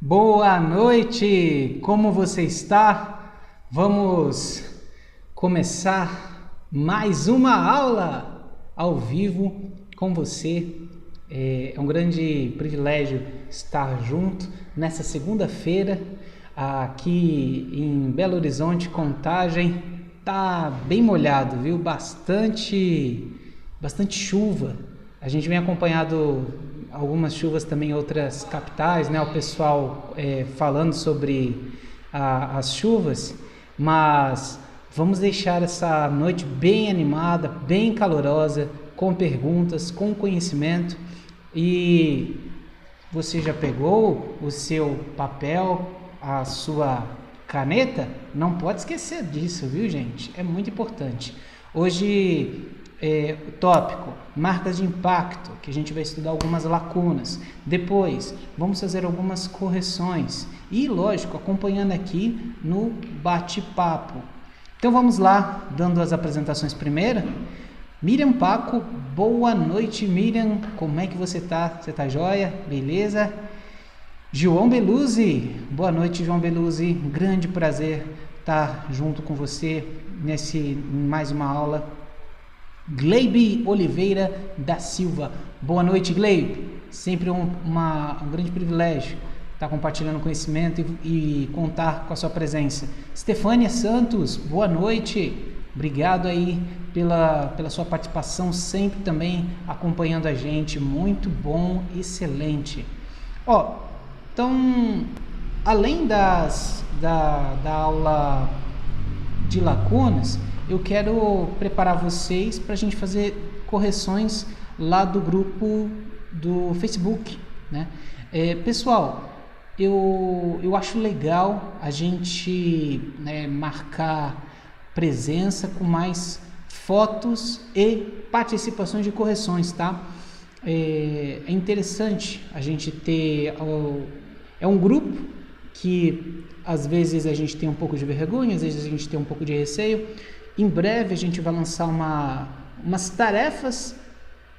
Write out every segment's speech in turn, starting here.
Boa noite, como você está? Vamos começar mais uma aula ao vivo com você. É um grande privilégio estar junto nessa segunda-feira aqui em Belo Horizonte, Contagem. Tá bem molhado, viu? Bastante chuva. A gente vem acompanhado algumas chuvas também em outras capitais, né? O pessoal falando sobre as chuvas, mas vamos deixar essa noite bem animada, bem calorosa, com perguntas, com conhecimento. E você já pegou o seu papel, a sua caneta? Não pode esquecer disso, viu, gente? É muito importante. Hoje o tópico, marcas de impacto, que a gente vai estudar algumas lacunas. Depois, vamos fazer algumas correções. E, lógico, acompanhando aqui no bate-papo. Então, vamos lá, dando as apresentações primeiro. Miriam Paco, boa noite, Miriam. Como é que você tá? Você tá joia? Beleza? João Beluzzi, boa noite, João Beluzzi. Grande prazer estar junto com você mais uma aula. Gleibe Oliveira da Silva, boa noite, Gleibe. Sempre um grande privilégio estar compartilhando conhecimento e contar com a sua presença. Stefânia Santos, boa noite. Obrigado aí pela sua participação, sempre também acompanhando a gente. Muito bom, excelente. Então, além da aula de lacunas, eu quero preparar vocês para a gente fazer correções lá do grupo do Facebook, né? Pessoal, eu acho legal a gente marcar presença com mais fotos e participações de correções, tá? É interessante a gente ter... É um grupo que às vezes a gente tem um pouco de vergonha, às vezes a gente tem um pouco de receio. Em breve a gente vai lançar umas tarefas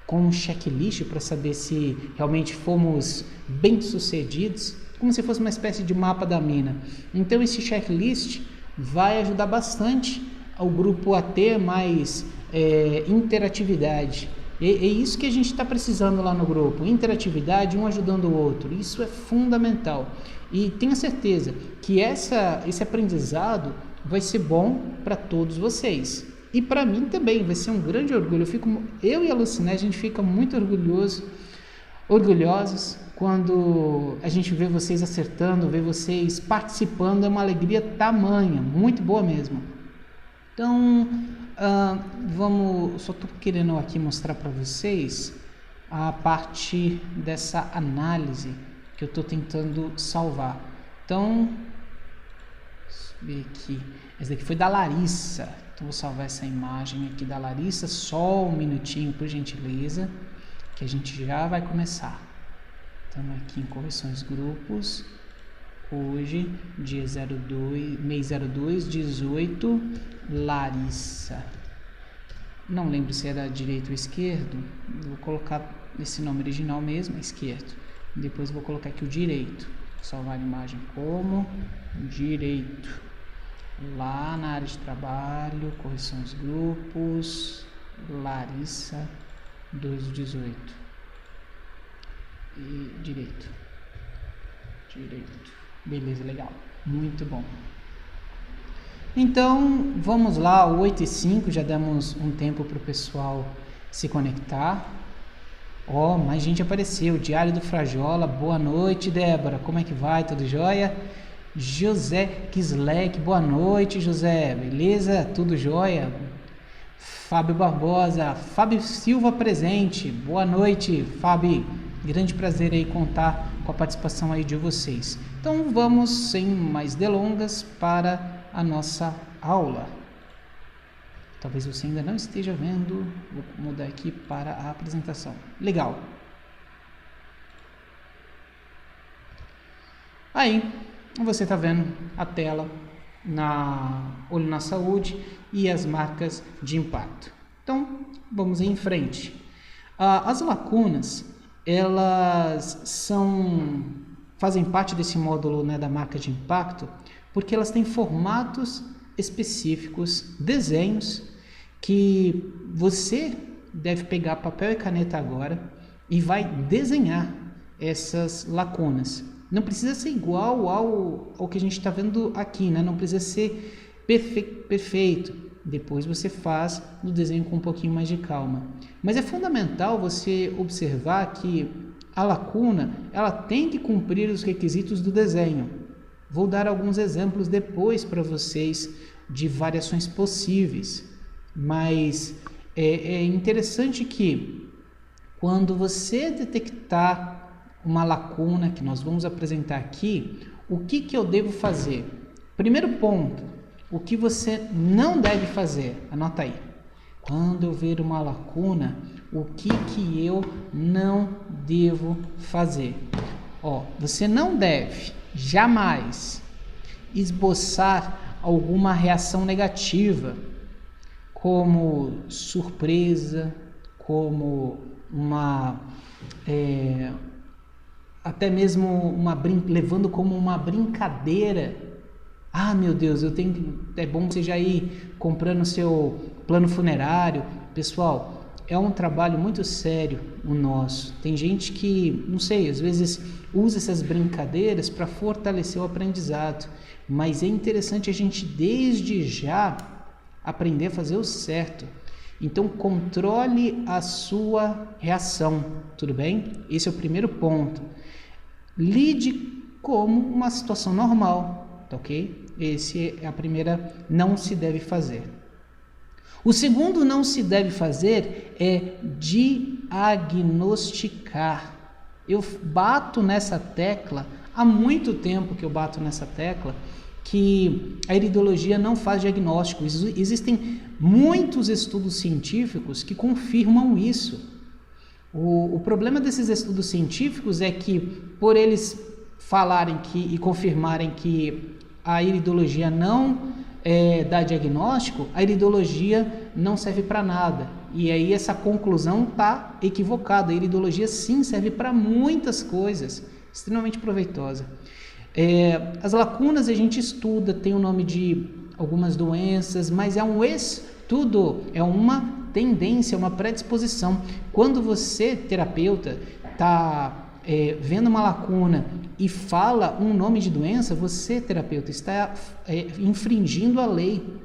com um checklist para saber se realmente fomos bem sucedidos, como se fosse uma espécie de mapa da mina. Então esse checklist vai ajudar bastante ao grupo a ter mais interatividade. É isso que a gente está precisando lá no grupo, interatividade, um ajudando o outro. Isso é fundamental. E tenha certeza que esse aprendizado vai ser bom para todos vocês. E para mim também vai ser um grande orgulho. Eu e a Luciné, a gente fica muito orgulhosos quando a gente vê vocês acertando, vê vocês participando. É uma alegria tamanha, muito boa mesmo. Então, só estou querendo aqui mostrar para vocês a parte dessa análise que eu estou tentando salvar. Então, ver aqui, essa daqui foi da Larissa, então vou salvar essa imagem aqui da Larissa, só um minutinho por gentileza, que a gente já vai começar. Estamos aqui em correções grupos, hoje, dia 02, mês 02, 18, Larissa, não lembro se era direito ou esquerdo, vou colocar esse nome original mesmo, esquerdo, depois vou colocar aqui o direito, salvar a imagem como direito. Lá na área de trabalho, correções grupos, Larissa 218 e direito, beleza, legal, muito bom. Então vamos lá, 8h05, já damos um tempo para o pessoal se conectar. Mais gente apareceu. Diário do Frajola, boa noite, Débora, como é que vai, tudo jóia? José Kislek, boa noite, José, beleza? Tudo jóia? Fábio Barbosa, Fábio Silva presente, boa noite, Fábio, grande prazer aí contar com a participação aí de vocês. Então vamos, sem mais delongas, para a nossa aula. Talvez você ainda não esteja vendo, vou mudar aqui para a apresentação. Legal. Aí, você está vendo a tela Olho na Saúde e as marcas de impacto. Então, vamos em frente. As lacunas, elas fazem parte desse módulo, né, da marca de impacto, porque elas têm formatos específicos, desenhos, que você deve pegar papel e caneta agora e vai desenhar essas lacunas. Não precisa ser igual ao que a gente está vendo aqui, né? Não precisa ser perfeito. Depois você faz no desenho com um pouquinho mais de calma. Mas é fundamental você observar que a lacuna, ela tem que cumprir os requisitos do desenho. Vou dar alguns exemplos depois para vocês de variações possíveis, mas é interessante que quando você detectar uma lacuna que nós vamos apresentar aqui, o que eu devo fazer? Primeiro ponto, o que você não deve fazer? Anota aí. Quando eu ver uma lacuna, o que eu não devo fazer? Você não deve jamais esboçar alguma reação negativa, como surpresa, como até mesmo levando como uma brincadeira. Ah, meu Deus, é bom você já ir comprando seu plano funerário. Pessoal, é um trabalho muito sério o nosso. Tem gente que, não sei, às vezes usa essas brincadeiras para fortalecer o aprendizado, mas é interessante a gente desde já aprender a fazer o certo. Então, controle a sua reação, tudo bem? Esse é o primeiro ponto. Lide como uma situação normal, tá ok? Esse é a primeira, não se deve fazer. O segundo não se deve fazer é diagnosticar. Eu bato nessa tecla, há muito tempo que eu bato nessa tecla, que a iridologia não faz diagnóstico. Existem muitos estudos científicos que confirmam isso. O problema desses estudos científicos é que, por eles falarem e confirmarem que a iridologia não dá diagnóstico, a iridologia não serve para nada. E aí essa conclusão está equivocada. A iridologia sim serve para muitas coisas, extremamente proveitosa. As lacunas a gente estuda, tem o nome de algumas doenças, mas é um estudo, é uma tendência, uma predisposição. Quando você, terapeuta, está vendo uma lacuna e fala um nome de doença, você, terapeuta, está infringindo a lei.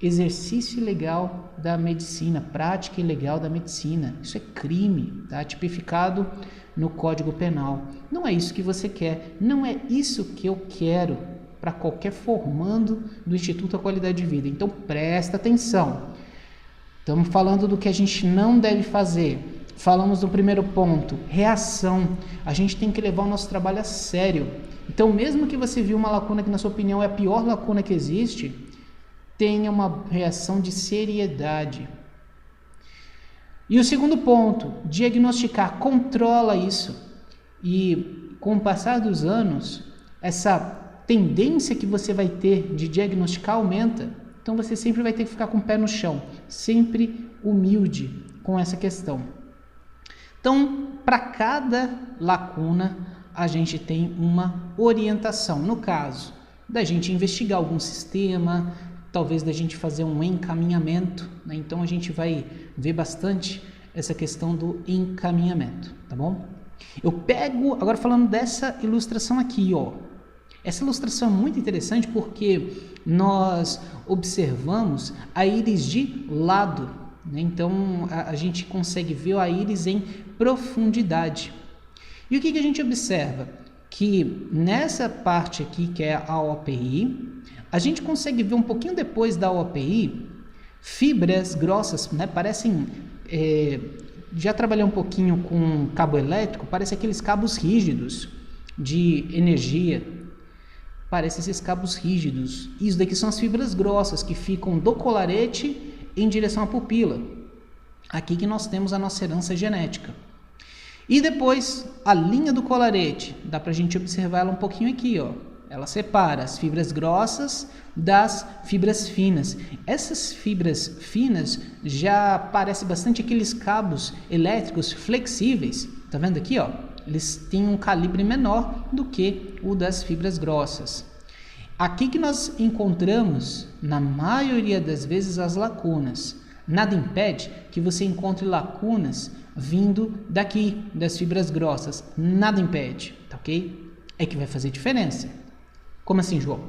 Exercício ilegal da medicina, prática ilegal da medicina. Isso é crime, tá? Tipificado no Código Penal. Não é isso que você quer, não é isso que eu quero para qualquer formando do Instituto da Qualidade de Vida. Então presta atenção. Estamos falando do que a gente não deve fazer. Falamos do primeiro ponto, reação. A gente tem que levar o nosso trabalho a sério. Então, mesmo que você viu uma lacuna que na sua opinião é a pior lacuna que existe, tenha uma reação de seriedade. E o segundo ponto, diagnosticar, controla isso. E com o passar dos anos, essa tendência que você vai ter de diagnosticar aumenta. Então você sempre vai ter que ficar com o pé no chão, sempre humilde com essa questão. Então, para cada lacuna, a gente tem uma orientação. No caso, da gente investigar algum sistema, talvez da gente fazer um encaminhamento, né? Então a gente vai ver bastante essa questão do encaminhamento, tá bom? Eu pego, agora falando dessa ilustração aqui, ó. Essa ilustração é muito interessante porque nós observamos a íris de lado, né? Então a gente consegue ver a íris em profundidade. E o que a gente observa? Que nessa parte aqui, que é a OPI, a gente consegue ver um pouquinho depois da OPI, fibras grossas, né? Parecem, já trabalhei um pouquinho com cabo elétrico, parece aqueles cabos rígidos de energia, parece esses cabos rígidos. Isso daqui são as fibras grossas que ficam do colarete em direção à pupila. Aqui que nós temos a nossa herança genética. E depois, a linha do colarete, dá para a gente observar ela um pouquinho aqui, ó. Ela separa as fibras grossas das fibras finas. Essas fibras finas já parecem bastante aqueles cabos elétricos flexíveis. Tá vendo aqui, ó? eles têm um calibre menor do que o das fibras grossas. Aqui que nós encontramos, na maioria das vezes, as lacunas. Nada impede que você encontre lacunas vindo daqui, das fibras grossas. Nada impede, tá ok? É que vai fazer diferença. Como assim, João?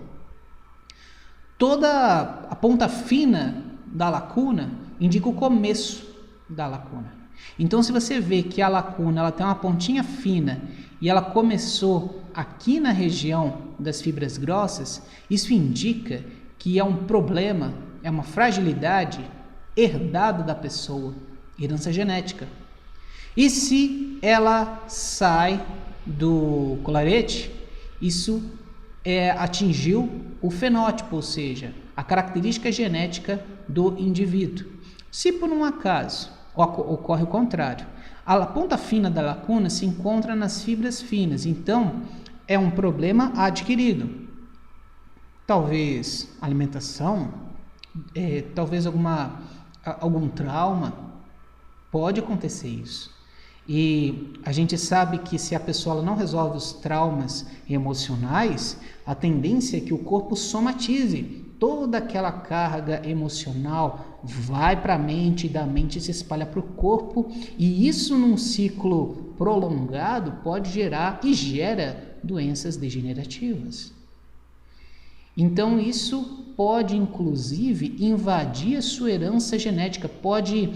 Toda a ponta fina da lacuna indica o começo da lacuna. Então, se você vê que a lacuna ela tem uma pontinha fina e ela começou aqui na região das fibras grossas, isso indica que é um problema, é uma fragilidade herdada da pessoa, herança genética. E se ela sai do colarete, isso atingiu o fenótipo, ou seja, a característica genética do indivíduo. Se por um acaso ocorre o contrário, a ponta fina da lacuna se encontra nas fibras finas, então é um problema adquirido. Talvez alimentação, talvez algum trauma, pode acontecer isso. E a gente sabe que se a pessoa não resolve os traumas emocionais, a tendência é que o corpo somatize. Toda aquela carga emocional vai para a mente, e da mente se espalha para o corpo, e isso num ciclo prolongado pode gerar e gera doenças degenerativas. Então isso pode inclusive invadir a sua herança genética, pode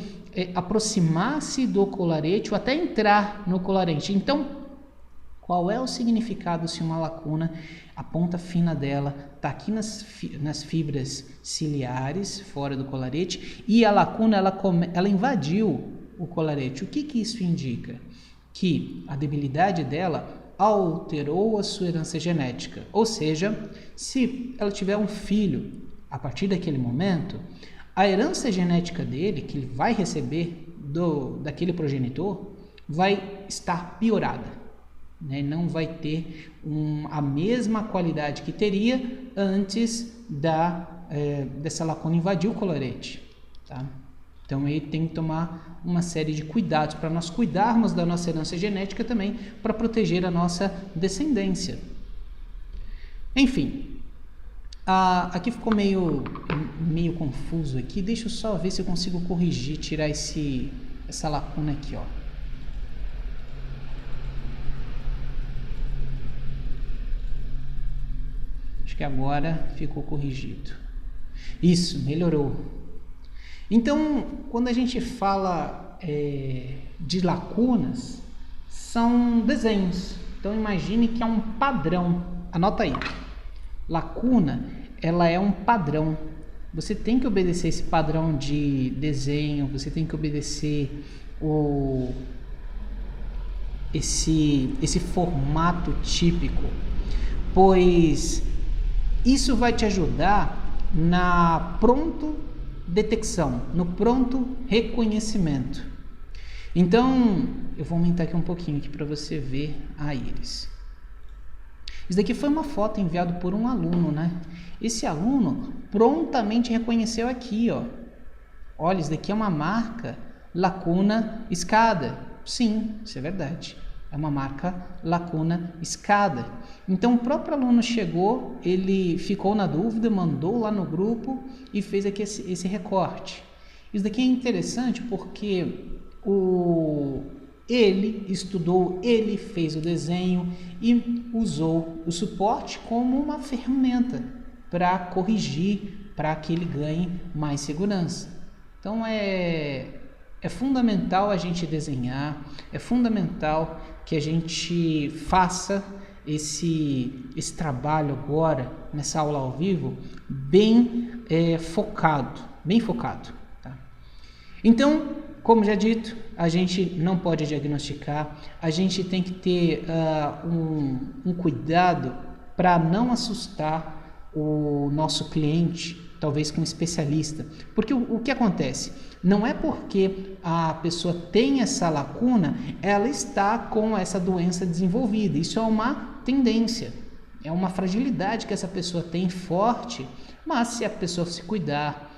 aproximar-se do colarete ou até entrar no colarete. Então, qual é o significado se uma lacuna, a ponta fina dela está aqui nas fibras ciliares, fora do colarete, e a lacuna ela invadiu o colarete? O que isso indica? Que a debilidade dela alterou a sua herança genética. Ou seja, se ela tiver um filho, a partir daquele momento, a herança genética dele, que ele vai receber daquele progenitor, vai estar piorada, né? Não vai ter a mesma qualidade que teria antes dessa lacuna invadir o colarete, tá? Então ele tem que tomar uma série de cuidados para nós cuidarmos da nossa herança genética também, para proteger a nossa descendência. Enfim, aqui ficou meio confuso aqui. Deixa eu só ver se eu consigo corrigir, tirar essa lacuna aqui, ó. Acho que agora ficou corrigido. Isso, melhorou. Então, quando a gente fala de lacunas, são desenhos. Então, imagine que é um padrão. Anota aí. Lacuna, ela é um padrão. Você tem que obedecer esse padrão de desenho, você tem que obedecer esse formato típico, pois isso vai te ajudar na pronto detecção, no pronto reconhecimento. Então, eu vou aumentar aqui um pouquinho aqui para você ver a íris. Isso daqui foi uma foto enviada por um aluno, né? Esse aluno prontamente reconheceu aqui, ó. Olha, isso daqui é uma marca lacuna escada. Sim, isso é verdade. É uma marca lacuna escada. Então, o próprio aluno chegou, ele ficou na dúvida, mandou lá no grupo e fez aqui esse recorte. Isso daqui é interessante porque ele estudou, ele fez o desenho e usou o suporte como uma ferramenta para corrigir, para que ele ganhe mais segurança. Então é fundamental a gente desenhar, é fundamental que a gente faça esse trabalho agora, nessa aula ao vivo, bem focado. Tá? Então, como já dito, a gente não pode diagnosticar, a gente tem que ter um cuidado para não assustar o nosso cliente, talvez com um especialista. Porque o que acontece? Não é porque a pessoa tem essa lacuna, ela está com essa doença desenvolvida. Isso é uma tendência, é uma fragilidade que essa pessoa tem forte, mas se a pessoa se cuidar,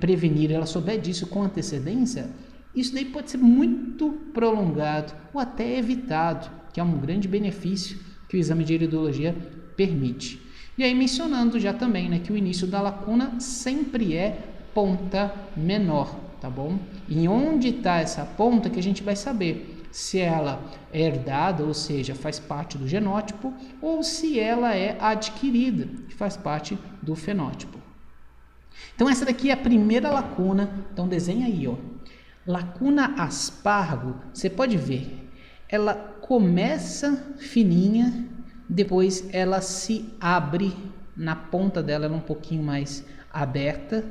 prevenir, ela souber disso com antecedência, isso daí pode ser muito prolongado ou até evitado. Que é um grande benefício que o exame de iridologia permite. E aí mencionando já também, né, que o início da lacuna sempre é ponta menor, tá bom? E onde está essa ponta que a gente vai saber se ela é herdada, ou seja, faz parte do genótipo, ou se ela é adquirida, que faz parte do fenótipo. Então essa daqui é a primeira lacuna, então desenha aí, ó. Lacuna aspargo, você pode ver, ela começa fininha, depois ela se abre, na ponta dela ela é um pouquinho mais aberta,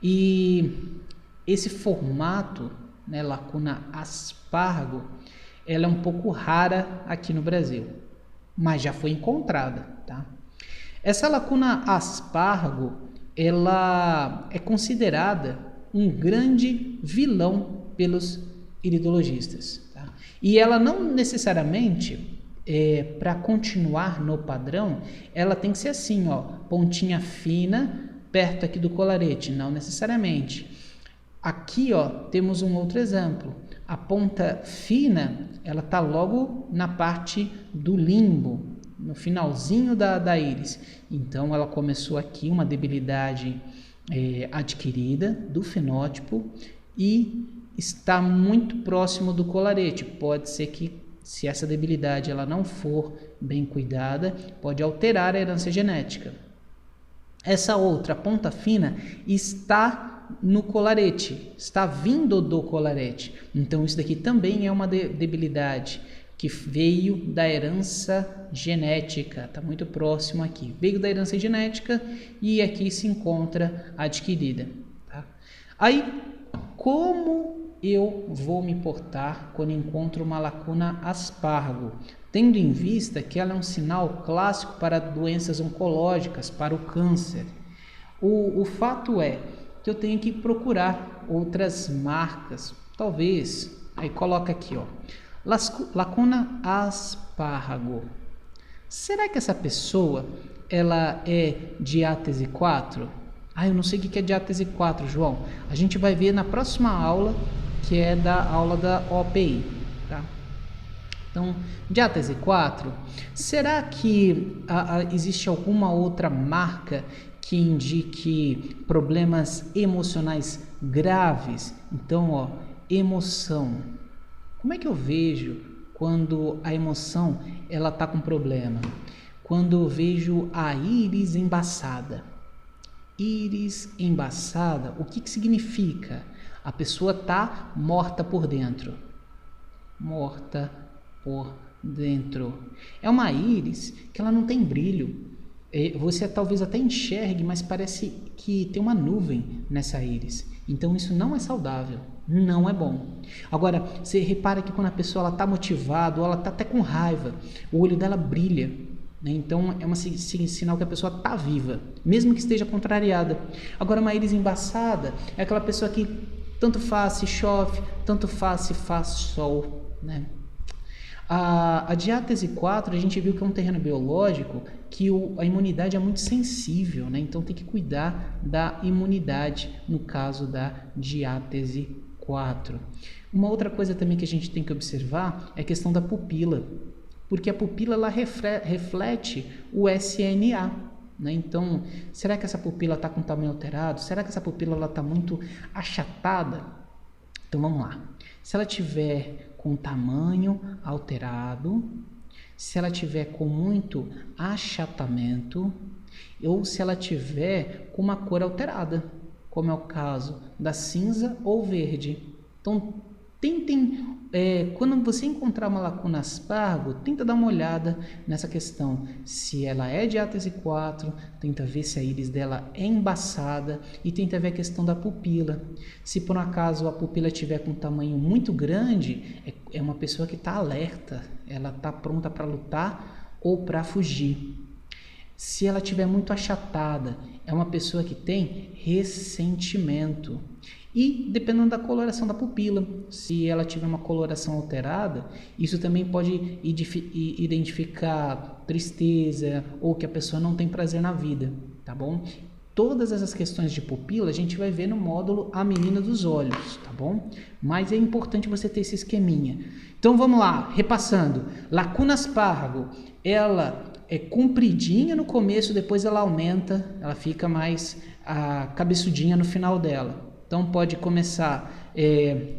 e esse formato, né, lacuna aspargo, ela é um pouco rara aqui no Brasil, mas já foi encontrada, tá? Essa lacuna aspargo, ela é considerada um grande vilão pelos iridologistas, tá? E ela não necessariamente, para continuar no padrão, ela tem que ser assim, ó, pontinha fina, perto aqui do colarete, não necessariamente. Aqui, ó, temos um outro exemplo. A ponta fina, ela está logo na parte do limbo, no finalzinho da íris. Então, ela começou aqui uma debilidade adquirida do fenótipo e está muito próximo do colarete. Pode ser que, se essa debilidade ela não for bem cuidada, pode alterar a herança genética. Essa outra ponta fina está no colarete, está vindo do colarete. Então isso daqui também é uma debilidade que veio da herança genética, está muito próximo aqui. Veio da herança genética e aqui se encontra adquirida. Tá? Aí, como eu vou me portar quando encontro uma lacuna aspargo? Tendo em vista que ela é um sinal clássico para doenças oncológicas, para o câncer. O fato é que eu tenho que procurar outras marcas, talvez, aí coloca aqui, ó, lacuna aspargo. Será que essa pessoa, ela é diátese 4? Eu não sei o que é diátese 4, João. A gente vai ver na próxima aula, que é da aula da OPI, tá? Então, diátese 4, será que existe alguma outra marca que indique problemas emocionais graves? Então, ó, emoção. Como é que eu vejo quando a emoção ela tá com problema? Quando eu vejo a íris embaçada. Íris embaçada, o que significa? A pessoa tá morta por dentro. Morta por dentro. É uma íris que ela não tem brilho. Você talvez até enxergue, mas parece que tem uma nuvem nessa íris. Então isso não é saudável, não é bom. Agora, você repara que quando a pessoa está motivada, ou ela está até com raiva, o olho dela brilha, né? Então é um sinal que a pessoa está viva, mesmo que esteja contrariada. Agora, uma íris embaçada é aquela pessoa que tanto faz se chove, tanto faz se faz sol, né? A diátese 4, a gente viu que é um terreno biológico que a imunidade é muito sensível, né? Então tem que cuidar da imunidade no caso da diátese 4. Uma outra coisa também que a gente tem que observar é a questão da pupila, porque a pupila ela reflete o SNA, né? Então, será que essa pupila está com tamanho alterado? Será que essa pupila está muito achatada? Então vamos lá. Se ela tiver com tamanho alterado, se ela tiver com muito achatamento, ou se ela tiver com uma cor alterada, como é o caso da cinza ou verde. Então, tentem, quando você encontrar uma lacuna aspargo, tenta dar uma olhada nessa questão. Se ela é diátese 4, tenta ver se a íris dela é embaçada e tenta ver a questão da pupila. Se por um acaso a pupila estiver com um tamanho muito grande, é uma pessoa que está alerta, ela está pronta para lutar ou para fugir. Se ela estiver muito achatada, é uma pessoa que tem ressentimento. E dependendo da coloração da pupila, se ela tiver uma coloração alterada, isso também pode identificar tristeza ou que a pessoa não tem prazer na vida, tá bom? Todas essas questões de pupila a gente vai ver no módulo A Menina dos Olhos, tá bom? Mas é importante você ter esse esqueminha. Então vamos lá, repassando. Lacuna aspargo, ela é compridinha no começo, depois ela aumenta, ela fica mais cabeçudinha no final dela. Então pode começar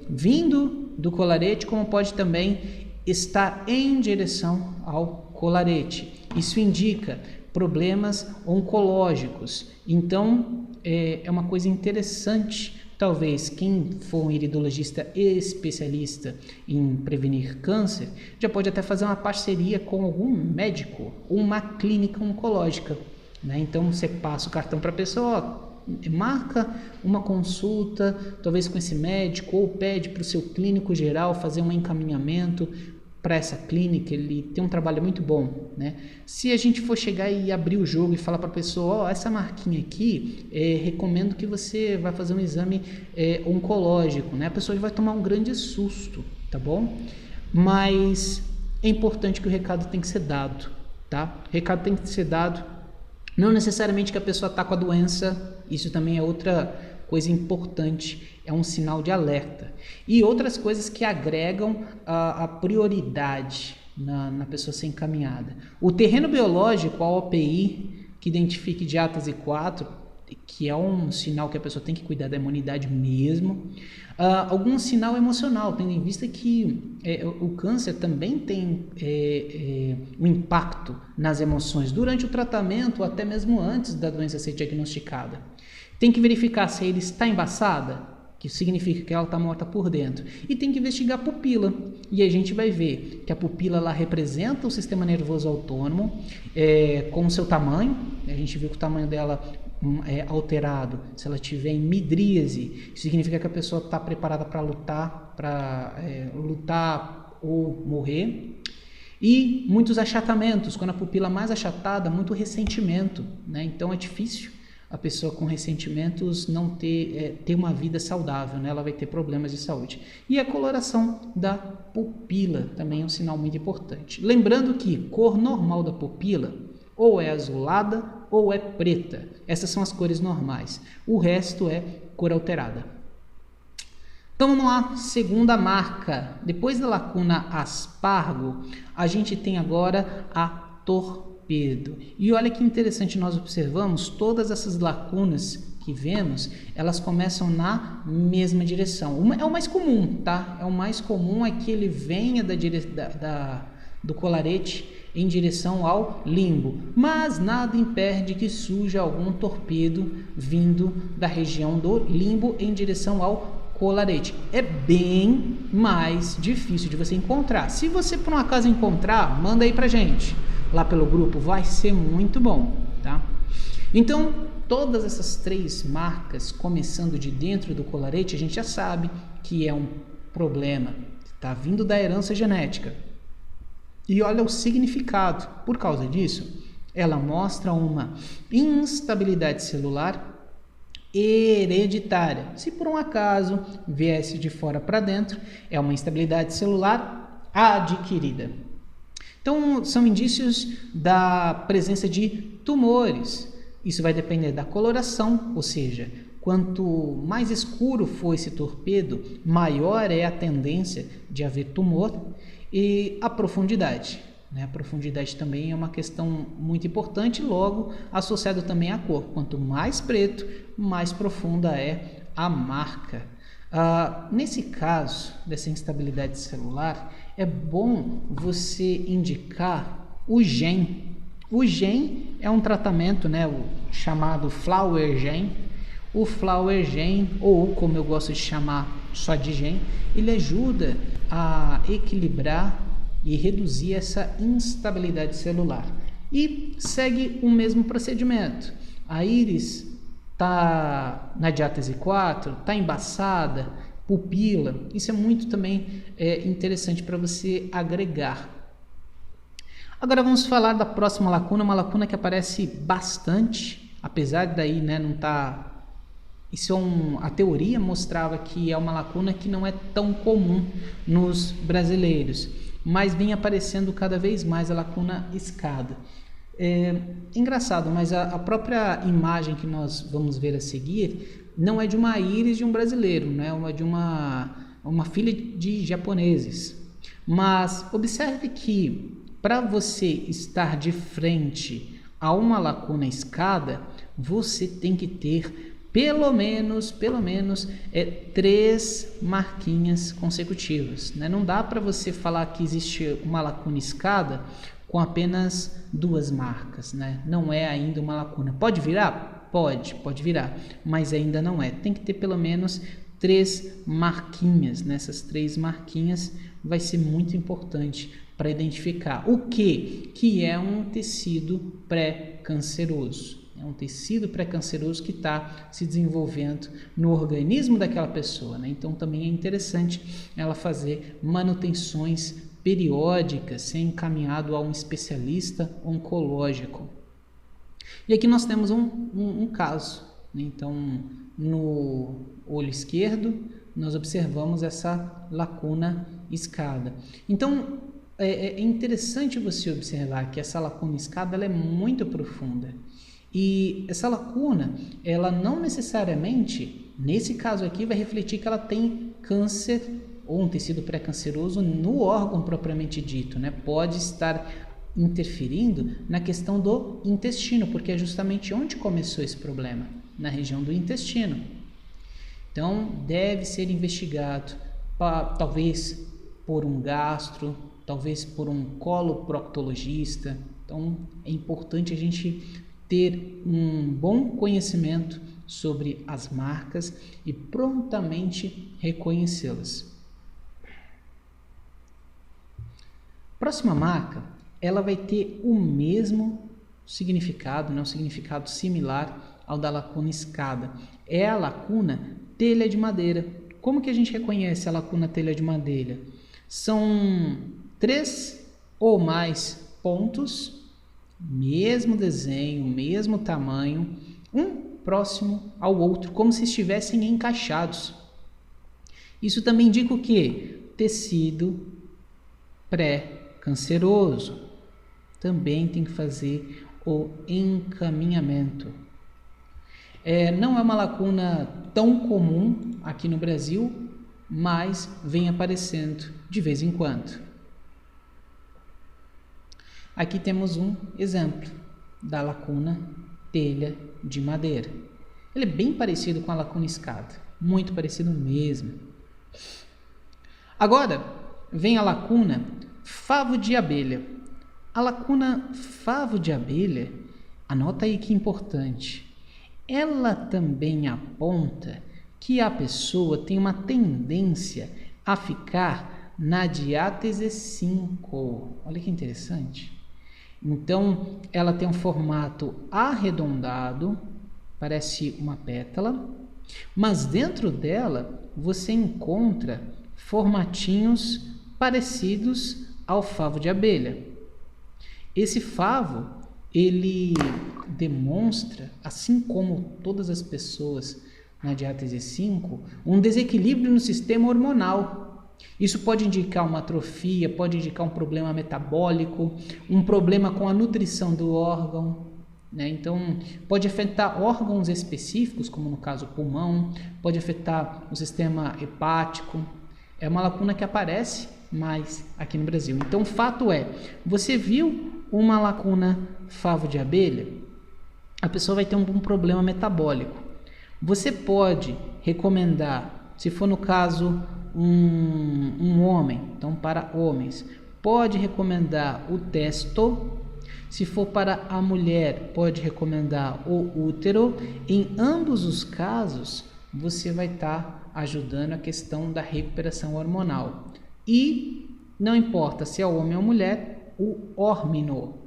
vindo do colarete, como pode também estar em direção ao colarete. Isso indica problemas oncológicos. Então, é uma coisa interessante, talvez quem for um iridologista especialista em prevenir câncer, já pode até fazer uma parceria com algum médico ou uma clínica oncológica, né? Então, você passa o cartão para a pessoa, marca uma consulta, talvez com esse médico, ou pede para o seu clínico geral fazer um encaminhamento para essa clínica. Ele tem um trabalho muito bom, né? Se a gente for chegar e abrir o jogo e falar para a pessoa, essa marquinha aqui, recomendo que você vá fazer um exame oncológico, né? A pessoa vai tomar um grande susto, tá bom? Mas é importante que o recado tem que ser dado, tá? O recado tem que ser dado, não necessariamente que a pessoa está com a doença, isso também é outra coisa importante, é um sinal de alerta. E outras coisas que agregam a prioridade na pessoa ser encaminhada. O terreno biológico, a OPI, que identifique diátase 4, que é um sinal que a pessoa tem que cuidar da imunidade mesmo. Algum sinal emocional, tendo em vista que o câncer também tem um impacto nas emoções durante o tratamento ou até mesmo antes da doença ser diagnosticada. Tem que verificar se ele está embaçada, que significa que ela está morta por dentro. E tem que investigar a pupila. E a gente vai ver que a pupila ela representa o sistema nervoso autônomo com o seu tamanho. A gente viu que o tamanho dela é alterado. Se ela tiver em midríase, significa que a pessoa está preparada para lutar ou morrer. E muitos achatamentos. Quando a pupila mais achatada, muito ressentimento, né? Então é difícil a pessoa com ressentimentos não ter uma vida saudável, né? Ela vai ter problemas de saúde. E a coloração da pupila também é um sinal muito importante. Lembrando que cor normal da pupila ou é azulada ou é preta. Essas são as cores normais. O resto é cor alterada. Então vamos lá, segunda marca. Depois da lacuna aspargo, a gente tem agora a torpedo. E olha que interessante, nós observamos todas essas lacunas que vemos, elas começam na mesma direção. É o mais comum, tá? O mais comum é que ele venha do colarete em direção ao limbo, mas nada impede que surja algum torpedo vindo da região do limbo em direção ao colarete. É bem mais difícil de você encontrar. Se você por um acaso encontrar, manda aí pra gente lá pelo grupo, vai ser muito bom, tá? Então, todas essas três marcas, começando de dentro do colarete, a gente já sabe que é um problema, está vindo da herança genética. E olha o significado. Por causa disso, ela mostra uma instabilidade celular hereditária. Se por um acaso viesse de fora para dentro, é uma instabilidade celular adquirida. Então, são indícios da presença de tumores. Isso vai depender da coloração, ou seja, quanto mais escuro for esse torpedo, maior é a tendência de haver tumor. E a profundidade, né? A profundidade também é uma questão muito importante, logo associado também à cor. Quanto mais preto, mais profunda é a marca. Nesse caso dessa instabilidade celular, é bom você indicar o GEM. O GEM é um tratamento, né, o chamado Flower GEM. O Flower GEM, ou como eu gosto de chamar só de GEM, ele ajuda a equilibrar e reduzir essa instabilidade celular. E segue o mesmo procedimento. A íris está na diátase 4, está embaçada, pupila. Isso é muito também interessante para você agregar. Agora vamos falar da próxima lacuna, uma lacuna que aparece bastante, apesar daí, né, não tá. A teoria mostrava que é uma lacuna que não é tão comum nos brasileiros, mas vem aparecendo cada vez mais a lacuna escada. É engraçado, mas a própria imagem que nós vamos ver a seguir não é de uma íris de um brasileiro, né? É de uma filha de japoneses. Mas observe que para você estar de frente a uma lacuna escada, você tem que ter pelo menos 3 marquinhas consecutivas, né? Não dá para você falar que existe uma lacuna escada com apenas 2 marcas, né? Não é ainda uma lacuna. Pode virar? Pode virar, mas ainda não é. Tem que ter pelo menos 3 marquinhas. Nessas 3 marquinhas vai ser muito importante para identificar o que é um tecido pré-canceroso. É um tecido pré-canceroso que está se desenvolvendo no organismo daquela pessoa, né? Então também é interessante ela fazer manutenções periódicas, ser encaminhado a um especialista oncológico. E aqui nós temos um caso, né? Então, no olho esquerdo, nós observamos essa lacuna escada. Então, é interessante você observar que essa lacuna escada ela é muito profunda. E essa lacuna, ela não necessariamente, nesse caso aqui, vai refletir que ela tem câncer ou um tecido pré-canceroso no órgão propriamente dito, né? Pode estar interferindo na questão do intestino, porque é justamente onde começou esse problema, na região do intestino. Então, deve ser investigado, talvez por um gastro, talvez por um coloproctologista. Então, é importante a gente ter um bom conhecimento sobre as marcas e prontamente reconhecê-las. Próxima marca, ela vai ter o mesmo significado, né? Um significado similar ao da lacuna escada. É a lacuna telha de madeira. Como que a gente reconhece a lacuna telha de madeira? São 3 ou mais pontos, mesmo desenho, mesmo tamanho, um próximo ao outro, como se estivessem encaixados. Isso também indica o quê? Tecido pré-canceroso. Também tem que fazer o encaminhamento. Não é uma lacuna tão comum aqui no Brasil, mas vem aparecendo de vez em quando. Aqui temos um exemplo da lacuna telha de madeira. Ele é bem parecido com a lacuna escada, muito parecido mesmo. Agora vem a lacuna favo de abelha. A lacuna favo de abelha, anota aí que importante, ela também aponta que a pessoa tem uma tendência a ficar na diátese 5. Olha que interessante. Então, ela tem um formato arredondado, parece uma pétala, mas dentro dela você encontra formatinhos parecidos ao favo de abelha. Esse favo, ele demonstra, assim como todas as pessoas na diátese 5, um desequilíbrio no sistema hormonal. Isso pode indicar uma atrofia, pode indicar um problema metabólico, um problema com a nutrição do órgão, né? Então, pode afetar órgãos específicos, como no caso o pulmão, pode afetar o sistema hepático. É uma lacuna que aparece mais aqui no Brasil. Então, o fato é, você viu uma lacuna favo de abelha, a pessoa vai ter um problema metabólico. Você pode recomendar, se for no caso um homem, então para homens, pode recomendar o testo. Se for para a mulher, pode recomendar o útero. Em ambos os casos, você vai estar ajudando a questão da recuperação hormonal. E não importa se é homem ou mulher, o hormino.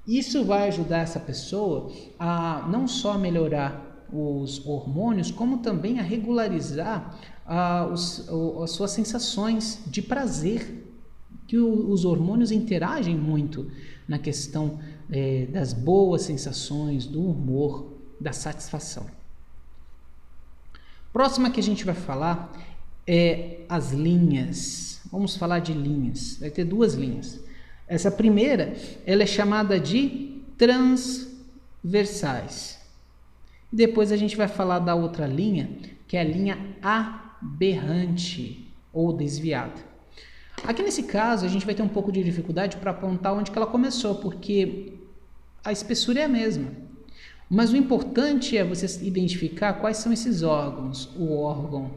Isso vai ajudar essa pessoa a não só melhorar os hormônios, como também a regularizar as suas sensações de prazer, que os hormônios interagem muito na questão das boas sensações, do humor, da satisfação. Próxima que a gente vai falar é as linhas. Vamos falar de linhas. Vai ter 2 linhas. Essa primeira, ela é chamada de transversais. Depois a gente vai falar da outra linha, que é a linha aberrante ou desviada. Aqui nesse caso, a gente vai ter um pouco de dificuldade para apontar onde que ela começou, porque a espessura é a mesma. Mas o importante é você identificar quais são esses órgãos, o órgão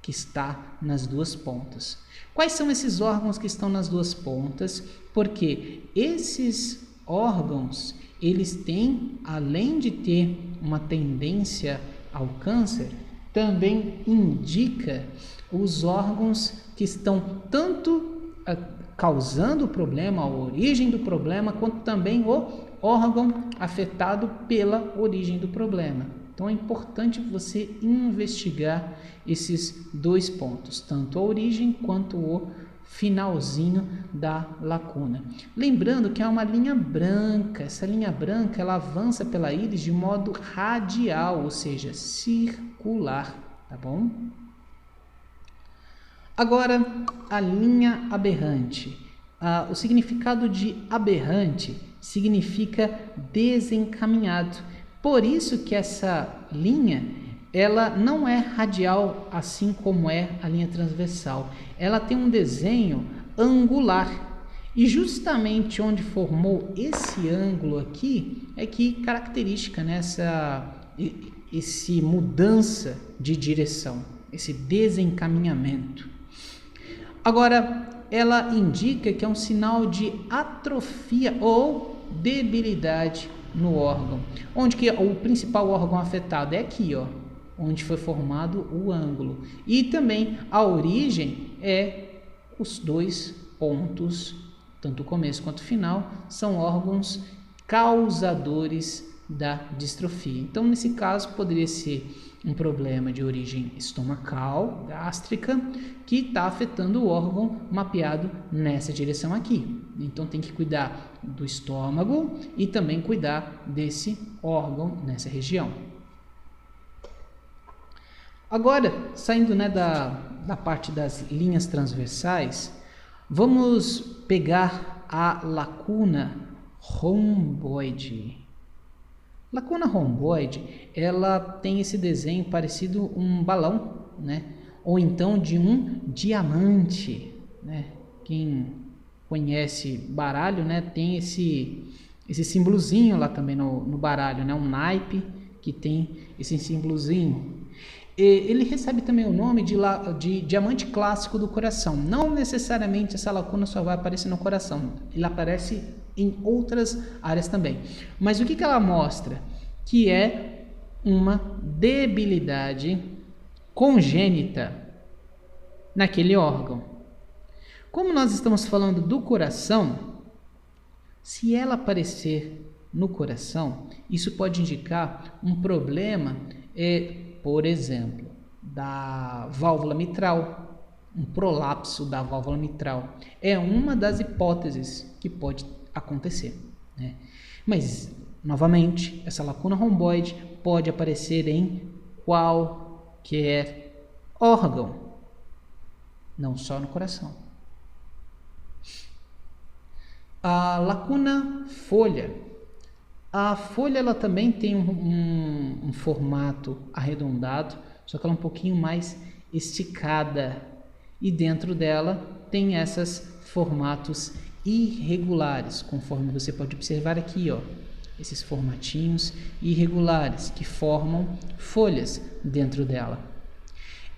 que está nas duas pontas. Quais são esses órgãos que estão nas duas pontas? Porque esses órgãos, eles têm, além de ter uma tendência ao câncer, também indica os órgãos que estão tanto causando o problema, a origem do problema, quanto também o órgão afetado pela origem do problema. Então é importante você investigar esses dois pontos, tanto a origem quanto o finalzinho da lacuna. Lembrando que é uma linha branca, essa linha branca ela avança pela íris de modo radial, ou seja, circular, tá bom? Agora, a linha aberrante. O significado de aberrante significa desencaminhado. Por isso que essa linha, ela não é radial assim como é a linha transversal. Ela tem um desenho angular. E justamente onde formou esse ângulo aqui é que característica esse mudança de direção, esse desencaminhamento. Agora, ela indica que é um sinal de atrofia ou debilidade no órgão. Onde que o principal órgão afetado é aqui, ó, onde foi formado o ângulo. E também a origem é os dois pontos, tanto o começo quanto o final, são órgãos causadores da distrofia. Então, nesse caso, poderia ser um problema de origem estomacal, gástrica, que está afetando o órgão mapeado nessa direção aqui. Então, tem que cuidar do estômago e também cuidar desse órgão nessa região. Agora, saindo da parte das linhas transversais, vamos pegar a lacuna romboide. Lacuna romboide, ela tem esse desenho parecido um balão, né? Ou então de um diamante, né? Quem conhece baralho, né? Tem esse símbolozinho lá também no baralho, né? Um naipe que tem esse símbolozinho. Ele recebe também o nome de diamante clássico do coração. Não necessariamente essa lacuna só vai aparecer no coração, ele aparece em outras áreas também. Mas o que ela mostra? Que é uma debilidade congênita naquele órgão. Como nós estamos falando do coração, se ela aparecer no coração, isso pode indicar um problema, por exemplo, da válvula mitral, um prolapso da válvula mitral. É uma das hipóteses que pode acontecer, né? Mas, novamente, essa lacuna romboide pode aparecer em qualquer órgão, não só no coração. A lacuna folha. A folha ela também tem um formato arredondado, só que ela é um pouquinho mais esticada. E dentro dela tem esses formatos irregulares, conforme você pode observar aqui, ó, esses formatinhos irregulares que formam folhas dentro dela.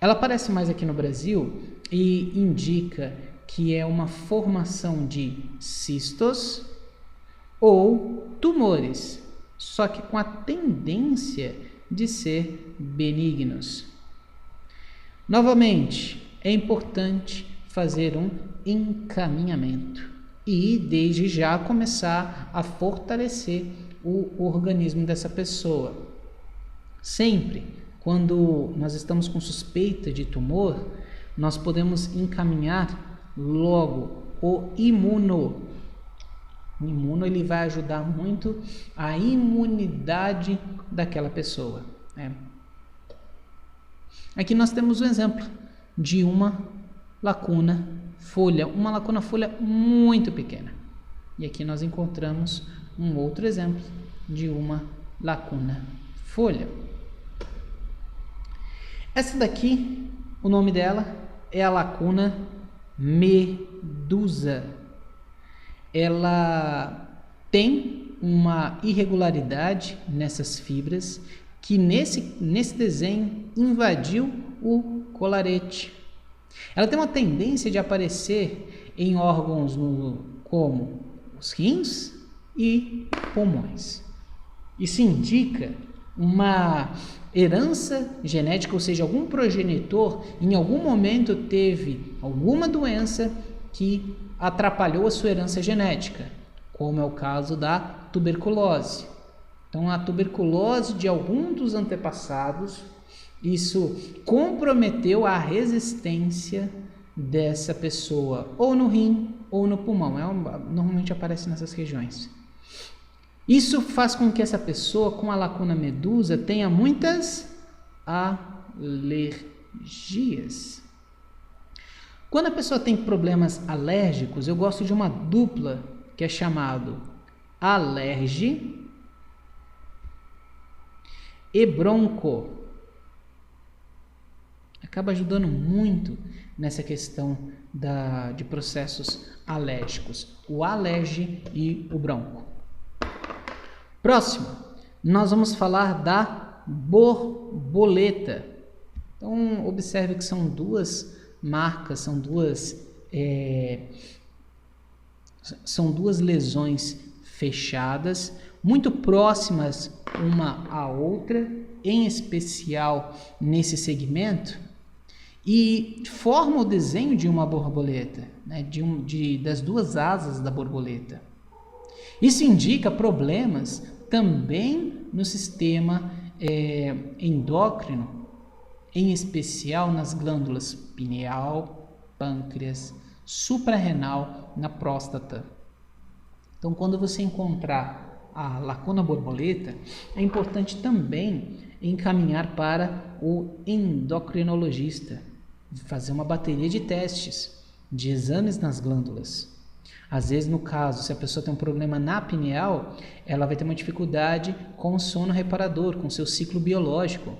Ela aparece mais aqui no Brasil e indica que é uma formação de cistos ou tumores, só que com a tendência de ser benignos. Novamente, é importante fazer um encaminhamento e desde já começar a fortalecer o organismo dessa pessoa. Sempre, quando nós estamos com suspeita de tumor, nós podemos encaminhar logo o imuno. O imuno ele vai ajudar muito a imunidade daquela pessoa, né? Aqui nós temos um exemplo de uma lacuna folha, uma lacuna folha muito pequena. E aqui nós encontramos um outro exemplo de uma lacuna folha. Essa daqui, o nome dela é a lacuna medusa. Ela tem uma irregularidade nessas fibras que nesse desenho invadiu o colarete. Ela tem uma tendência de aparecer em órgãos como os rins e pulmões. Isso indica uma herança genética, ou seja, algum progenitor em algum momento teve alguma doença que atrapalhou a sua herança genética, como é o caso da tuberculose. Então, a tuberculose de algum dos antepassados, isso comprometeu a resistência dessa pessoa, ou no rim ou no pulmão. Normalmente aparece nessas regiões. Isso faz com que essa pessoa com a lacuna medusa tenha muitas alergias. Quando a pessoa tem problemas alérgicos, eu gosto de uma dupla que é chamado alerge e bronco. Acaba ajudando muito nessa questão de processos alérgicos. O alerge e o bronco. Próximo, nós vamos falar da borboleta. Então, observe que são duas marcas, são duas lesões fechadas, muito próximas uma à outra, em especial nesse segmento, e forma o desenho de uma borboleta, né, das duas asas da borboleta. Isso indica problemas também no sistema endócrino, em especial nas glândulas pineal, pâncreas, suprarrenal, na próstata. Então, quando você encontrar a lacuna borboleta, é importante também encaminhar para o endocrinologista, fazer uma bateria de testes, de exames nas glândulas. Às vezes, no caso, se a pessoa tem um problema na pineal, ela vai ter uma dificuldade com o sono reparador, com o seu ciclo biológico.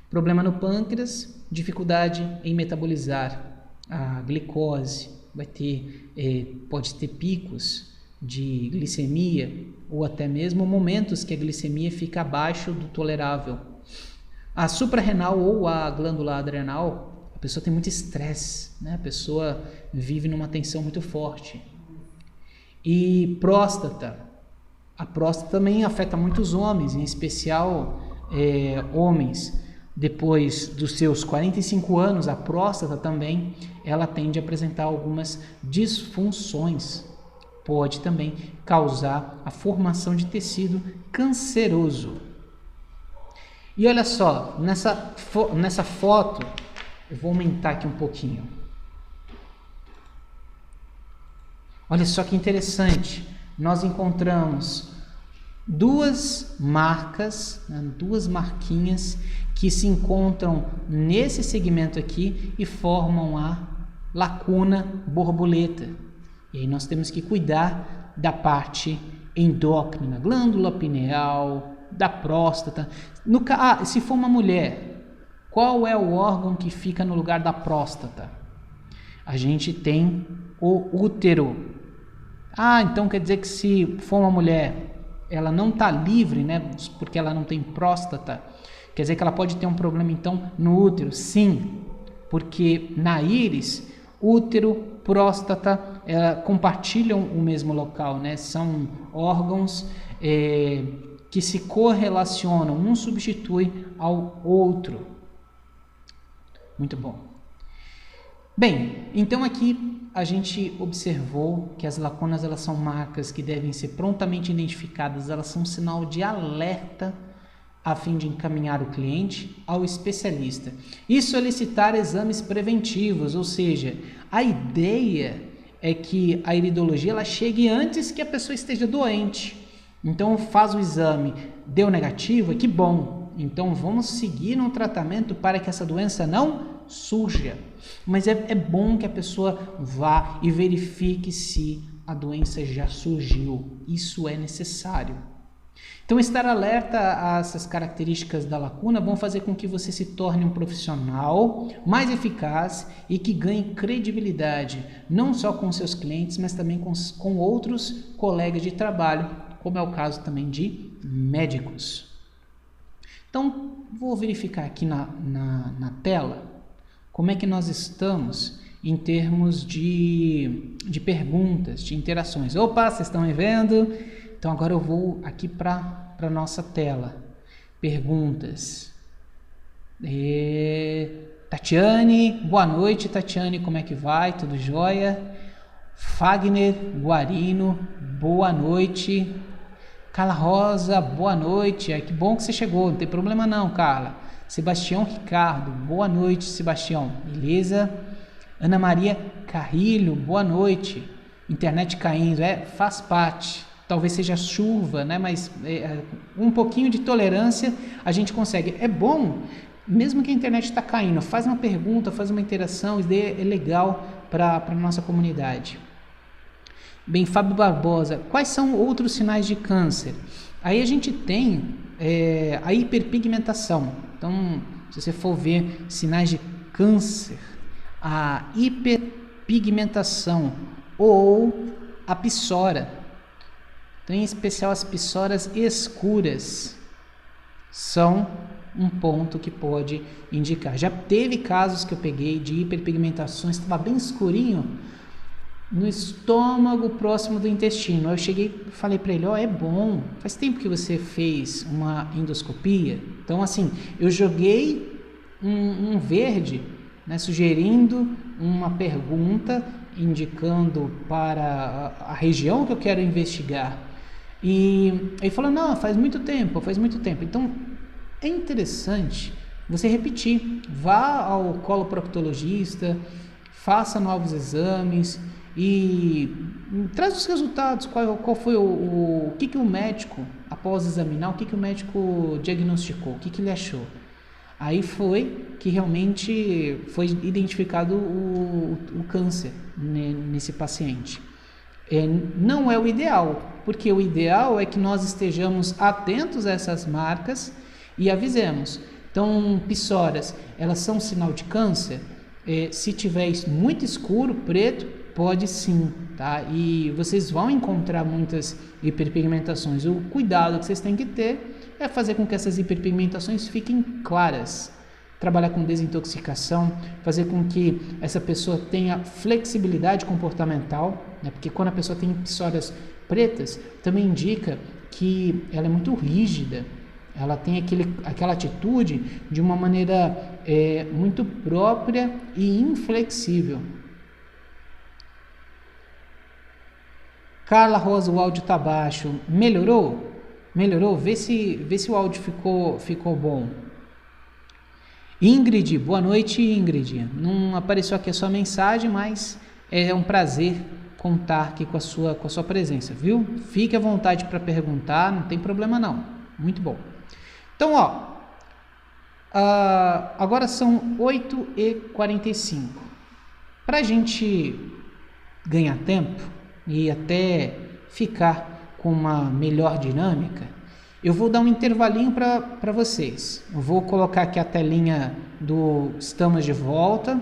Problema no pâncreas, dificuldade em metabolizar a glicose, pode ter picos de glicemia ou até mesmo momentos que a glicemia fica abaixo do tolerável. A suprarrenal ou a glândula adrenal, a pessoa tem muito estresse, né? A pessoa vive numa tensão muito forte. E próstata. A próstata também afeta muitos homens, em especial homens. Depois dos seus 45 anos, a próstata também, ela tende a apresentar algumas disfunções. Pode também causar a formação de tecido canceroso. E olha só, nessa foto, eu vou aumentar aqui um pouquinho. Olha só que interessante, nós encontramos duas marcas, né, duas marquinhas que se encontram nesse segmento aqui e formam a lacuna borboleta. E aí nós temos que cuidar da parte endócrina, glândula pineal, da próstata. Se for uma mulher, qual é o órgão que fica no lugar da próstata? A gente tem o útero. Então quer dizer que se for uma mulher, ela não está livre, né? Porque ela não tem próstata. Quer dizer que ela pode ter um problema então no útero? Sim, porque na íris, útero, próstata compartilham o mesmo local, né? São órgãos que se correlacionam, um substitui ao outro. Muito bom. Bem, então aqui a gente observou que as lacunas elas são marcas que devem ser prontamente identificadas, elas são um sinal de alerta a fim de encaminhar o cliente ao especialista e solicitar exames preventivos, ou seja, a ideia é que a iridologia ela chegue antes que a pessoa esteja doente. Então faz o exame, deu negativo, que bom, então vamos seguir um tratamento para que essa doença não suja, mas é bom que a pessoa vá e verifique se a doença já surgiu. Isso é necessário. Então, estar alerta a essas características da lacuna vão fazer com que você se torne um profissional mais eficaz e que ganhe credibilidade, não só com seus clientes, mas também com outros colegas de trabalho, como é o caso também de médicos. Então, vou verificar aqui na tela como é que nós estamos em termos de perguntas, de interações. Opa, vocês estão me vendo? Então, agora eu vou aqui para a nossa tela. Perguntas. Tatiane, boa noite, Tatiane, como é que vai? Tudo jóia? Fagner Guarino, boa noite. Carla Rosa, boa noite. Que bom que você chegou, não tem problema não, Carla. Sebastião Ricardo, boa noite, Sebastião. Beleza? Ana Maria Carrilho, boa noite. Internet caindo, faz parte. Talvez seja chuva, né? Mas um pouquinho de tolerância a gente consegue. É bom, mesmo que a internet está caindo, faz uma pergunta, faz uma interação, isso é legal para a nossa comunidade. Bem, Fábio Barbosa, quais são outros sinais de câncer? Aí a gente tem a hiperpigmentação. Então, se você for ver sinais de câncer, a hiperpigmentação ou a psora, então, em especial as psoras escuras, são um ponto que pode indicar. Já teve casos que eu peguei de hiperpigmentações, estava bem escurinho, no estômago próximo do intestino. Eu cheguei e falei para ele, é bom, faz tempo que você fez uma endoscopia? Então assim, eu joguei um verde, né, sugerindo uma pergunta, indicando para a região que eu quero investigar. E ele falou, não, faz muito tempo. Então é interessante você repetir, vá ao coloproctologista, faça novos exames e traz os resultados, qual foi o que o médico, após examinar, o que o médico diagnosticou, o que ele achou. Aí foi que realmente foi identificado o câncer nesse paciente. Não é o ideal, porque o ideal é que nós estejamos atentos a essas marcas e avisemos. Então, psoras, elas são sinal de câncer? Se tiver muito escuro, preto, pode sim, tá? E vocês vão encontrar muitas hiperpigmentações. O cuidado que vocês têm que ter é fazer com que essas hiperpigmentações fiquem claras. Trabalhar com desintoxicação, fazer com que essa pessoa tenha flexibilidade comportamental, né? Porque quando a pessoa tem psoras pretas, também indica que ela é muito rígida, ela tem aquela atitude de uma maneira muito própria e inflexível. Carla Rosa, o áudio está baixo. Melhorou? Melhorou? Vê se o áudio ficou bom. Ingrid, boa noite, Ingrid. Não apareceu aqui a sua mensagem, mas é um prazer contar aqui com a sua presença, viu? Fique à vontade para perguntar, não tem problema não. Muito bom. Então, agora são 8h45. Para a gente ganhar tempo e até ficar com uma melhor dinâmica, eu vou dar um intervalinho para vocês. Eu vou colocar aqui a telinha do Estamos de Volta.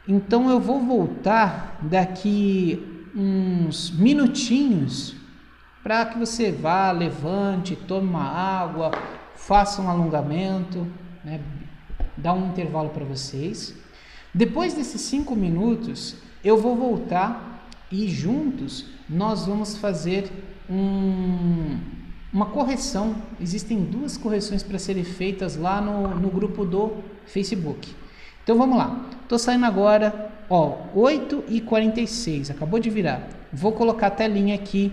Então eu vou voltar daqui uns minutinhos para que você vá, levante, tome uma água, faça um alongamento, né? Dá um intervalo para vocês. Depois desses 5 minutos, eu vou voltar e juntos nós vamos fazer uma correção. Existem 2 correções para serem feitas lá no grupo do Facebook. Então vamos lá. Estou saindo agora, 8h46, acabou de virar. Vou colocar a telinha aqui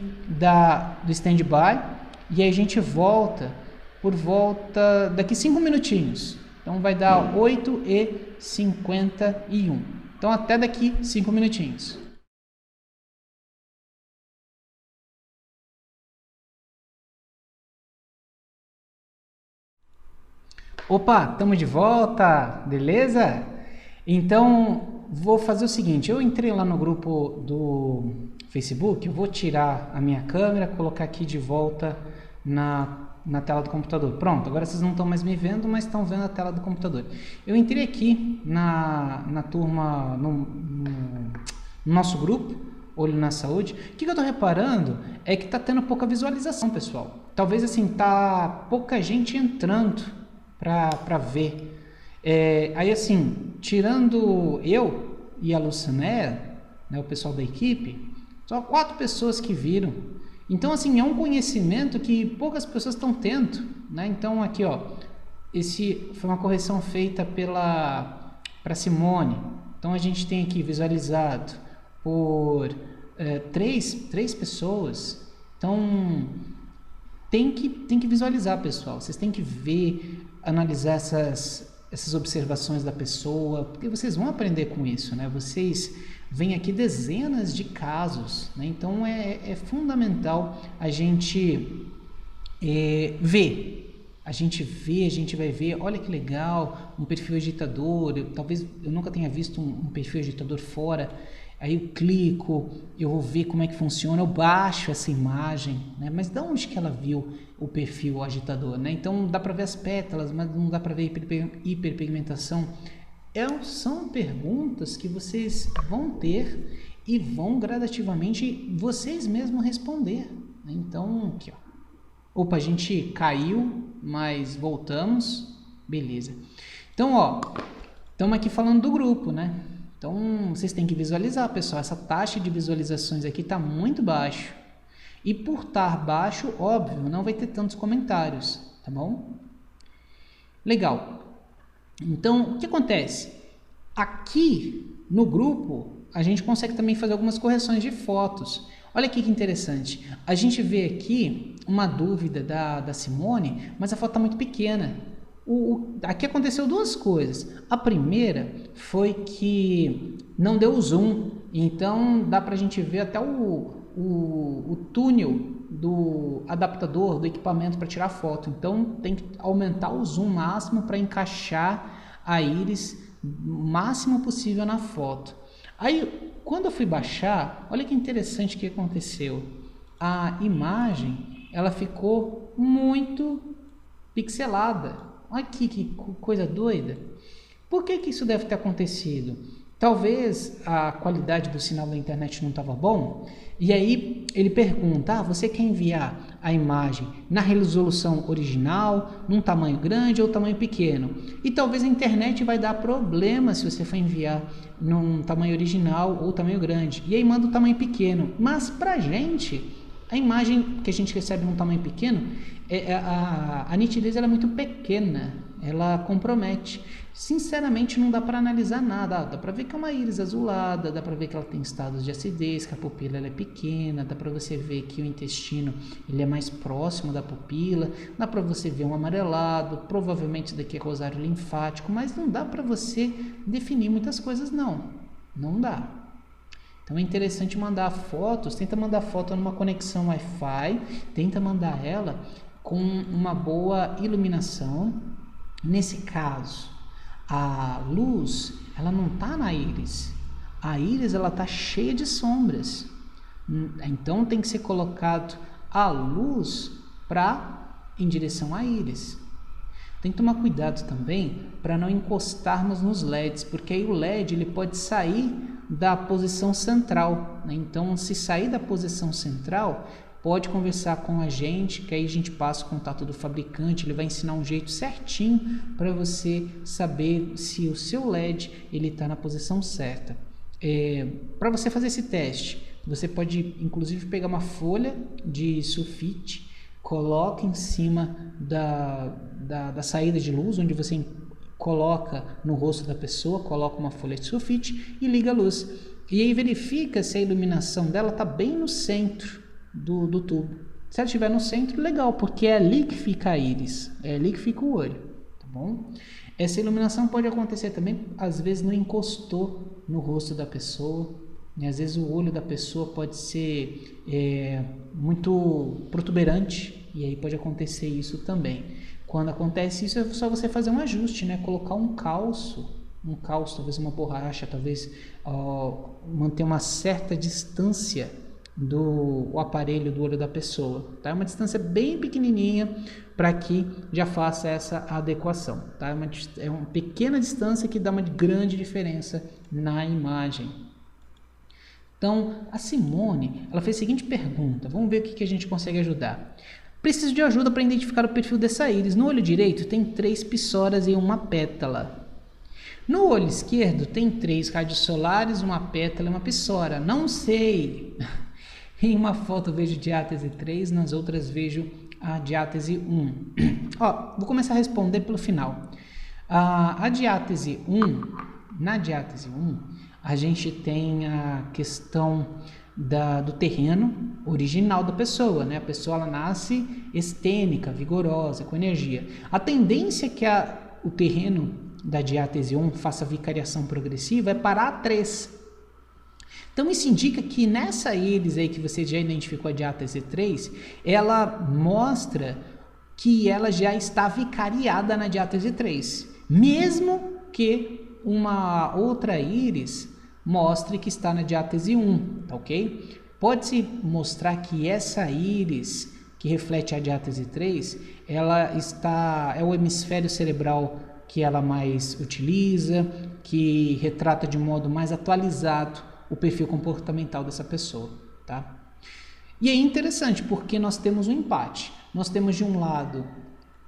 do stand-by e aí a gente volta por volta daqui 5 minutinhos. Então vai dar 8h51. Então até daqui 5 minutinhos. Opa, estamos de volta, beleza? Então, vou fazer o seguinte, eu entrei lá no grupo do Facebook, eu vou tirar a minha câmera, colocar aqui de volta na tela do computador. Pronto, agora vocês não estão mais me vendo, mas estão vendo a tela do computador. Eu entrei aqui na turma, no nosso grupo, Olho na Saúde. O que eu estou reparando é que está tendo pouca visualização, pessoal. Talvez assim, tá pouca gente entrando para ver. Aí assim, tirando eu e a Lucinéia, né, o pessoal da equipe, só 4 pessoas que viram. Então assim, é um conhecimento que poucas pessoas estão tendo, né? Então aqui, ó, esse foi uma correção feita para Simone. Então a gente tem aqui visualizado por 3 pessoas. Então tem que visualizar, pessoal. Vocês têm que ver, analisar essas observações da pessoa, porque vocês vão aprender com isso, né? Vocês veem aqui dezenas de casos, né? Então é fundamental a gente ver. A gente vai ver, olha que legal, um perfil agitador. Talvez eu nunca tenha visto um perfil agitador fora. Aí eu clico, eu vou ver como é que funciona, eu baixo essa imagem, né? Mas de onde que ela viu o perfil agitador, né? Então dá para ver as pétalas, mas não dá para ver hiperpigmentação. São perguntas que vocês vão ter e vão gradativamente vocês mesmos responder, né? Então, aqui, ó. Opa, a gente caiu, mas voltamos, beleza. Então, ó, estamos aqui falando do grupo, né? Então, vocês têm que visualizar, pessoal. Essa taxa de visualizações aqui está muito baixo. E por estar baixo, óbvio, não vai ter tantos comentários, tá bom? Legal. Então, o que acontece? Aqui no grupo, a gente consegue também fazer algumas correções de fotos. Olha aqui que interessante. A gente vê aqui uma dúvida da Simone, mas a foto está muito pequena. Aqui aconteceu 2 coisas. A primeira foi que não deu zoom, então dá para a gente ver até o túnel do adaptador do equipamento para tirar foto. Então tem que aumentar o zoom máximo para encaixar a íris o máximo possível na foto. Aí quando eu fui baixar, olha que interessante o que aconteceu. A imagem ela ficou muito pixelada. Olha aqui que coisa doida. Por que isso deve ter acontecido? Talvez a qualidade do sinal da internet não estava bom. E aí ele pergunta, você quer enviar a imagem na resolução original, num tamanho grande ou tamanho pequeno? E talvez a internet vai dar problema se você for enviar num tamanho original ou tamanho grande. E aí manda o tamanho pequeno. Mas pra gente, a imagem que a gente recebe num tamanho pequeno, a nitidez ela é muito pequena, ela compromete. Sinceramente, não dá para analisar nada. Dá para ver que é uma íris azulada, dá para ver que ela tem estados de acidez, que a pupila ela é pequena, dá para você ver que o intestino ele é mais próximo da pupila, dá para você ver um amarelado, provavelmente isso daqui é rosário linfático, mas não dá para você definir muitas coisas, não dá. Então é interessante mandar fotos, tenta mandar foto numa conexão Wi-Fi, tenta mandar ela com uma boa iluminação. Nesse caso, a luz ela não está na íris, a íris ela está cheia de sombras, então tem que ser colocado a luz em direção à íris. Tem que tomar cuidado também para não encostarmos nos LEDs, porque aí o LED ele pode sair da posição central, né? Então se sair da posição central, pode conversar com a gente, que aí a gente passa o contato do fabricante, ele vai ensinar um jeito certinho para você saber se o seu LED ele está na posição certa. Para você fazer esse teste, você pode inclusive pegar uma folha de sulfite, coloca em cima da saída de luz, onde você coloca no rosto da pessoa, coloca uma folha de sulfite e liga a luz. E aí verifica se a iluminação dela está bem no centro do tubo. Se ela estiver no centro, legal, porque é ali que fica a íris, é ali que fica o olho, tá bom? Essa iluminação pode acontecer também, às vezes não encostou no rosto da pessoa, né? Às vezes o olho da pessoa pode ser muito protuberante, e aí pode acontecer isso também. Quando acontece isso, é só você fazer um ajuste, né? Colocar um calço, talvez uma borracha, talvez manter uma certa distância do aparelho do olho da pessoa, tá? Uma distância bem pequenininha para que já faça essa adequação, tá? É uma pequena distância que dá uma grande diferença na imagem. Então, a Simone, ela fez a seguinte pergunta, vamos ver o que a gente consegue ajudar. Preciso de ajuda para identificar o perfil dessa íris. No olho direito tem 3 pissoras e uma pétala. No olho esquerdo tem 3 raios solares, uma pétala e uma pissora. Não sei. Em uma foto vejo diátese 3, nas outras vejo a diátese 1. Vou começar a responder pelo final. A diátese 1, na diátese 1, a gente tem a questão do terreno original da pessoa, né? A pessoa ela nasce estênica, vigorosa, com energia. A tendência é que o terreno da diátese 1 faça vicariação progressiva é para a 3. Então isso indica que nessa íris aí que você já identificou a diátese 3, ela mostra que ela já está vicariada na diátese 3, mesmo que uma outra íris mostre que está na diátese 1, tá ok? Pode-se mostrar que essa íris que reflete a diátese 3, é o hemisfério cerebral que ela mais utiliza, que retrata de modo mais atualizado o perfil comportamental dessa pessoa, tá? E é interessante porque nós temos um empate. Nós temos de um lado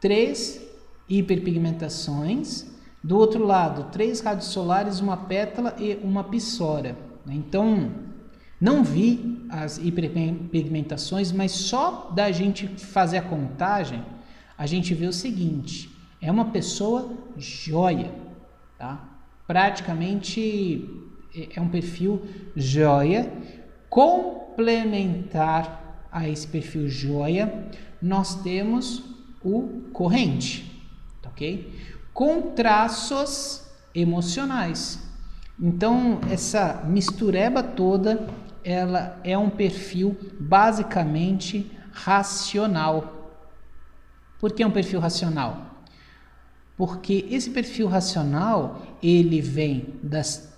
3 hiperpigmentações, do outro lado 3 raios solares, uma pétala e uma pissora. Então, não vi as hiperpigmentações, mas só da gente fazer a contagem, a gente vê o seguinte, é uma pessoa joia, tá? Praticamente é um perfil joia. Complementar a esse perfil joia, nós temos o corrente, tá ok? Com traços emocionais. Então, essa mistureba toda, ela é um perfil basicamente racional. Por que um perfil racional? Porque esse perfil racional, ele vem das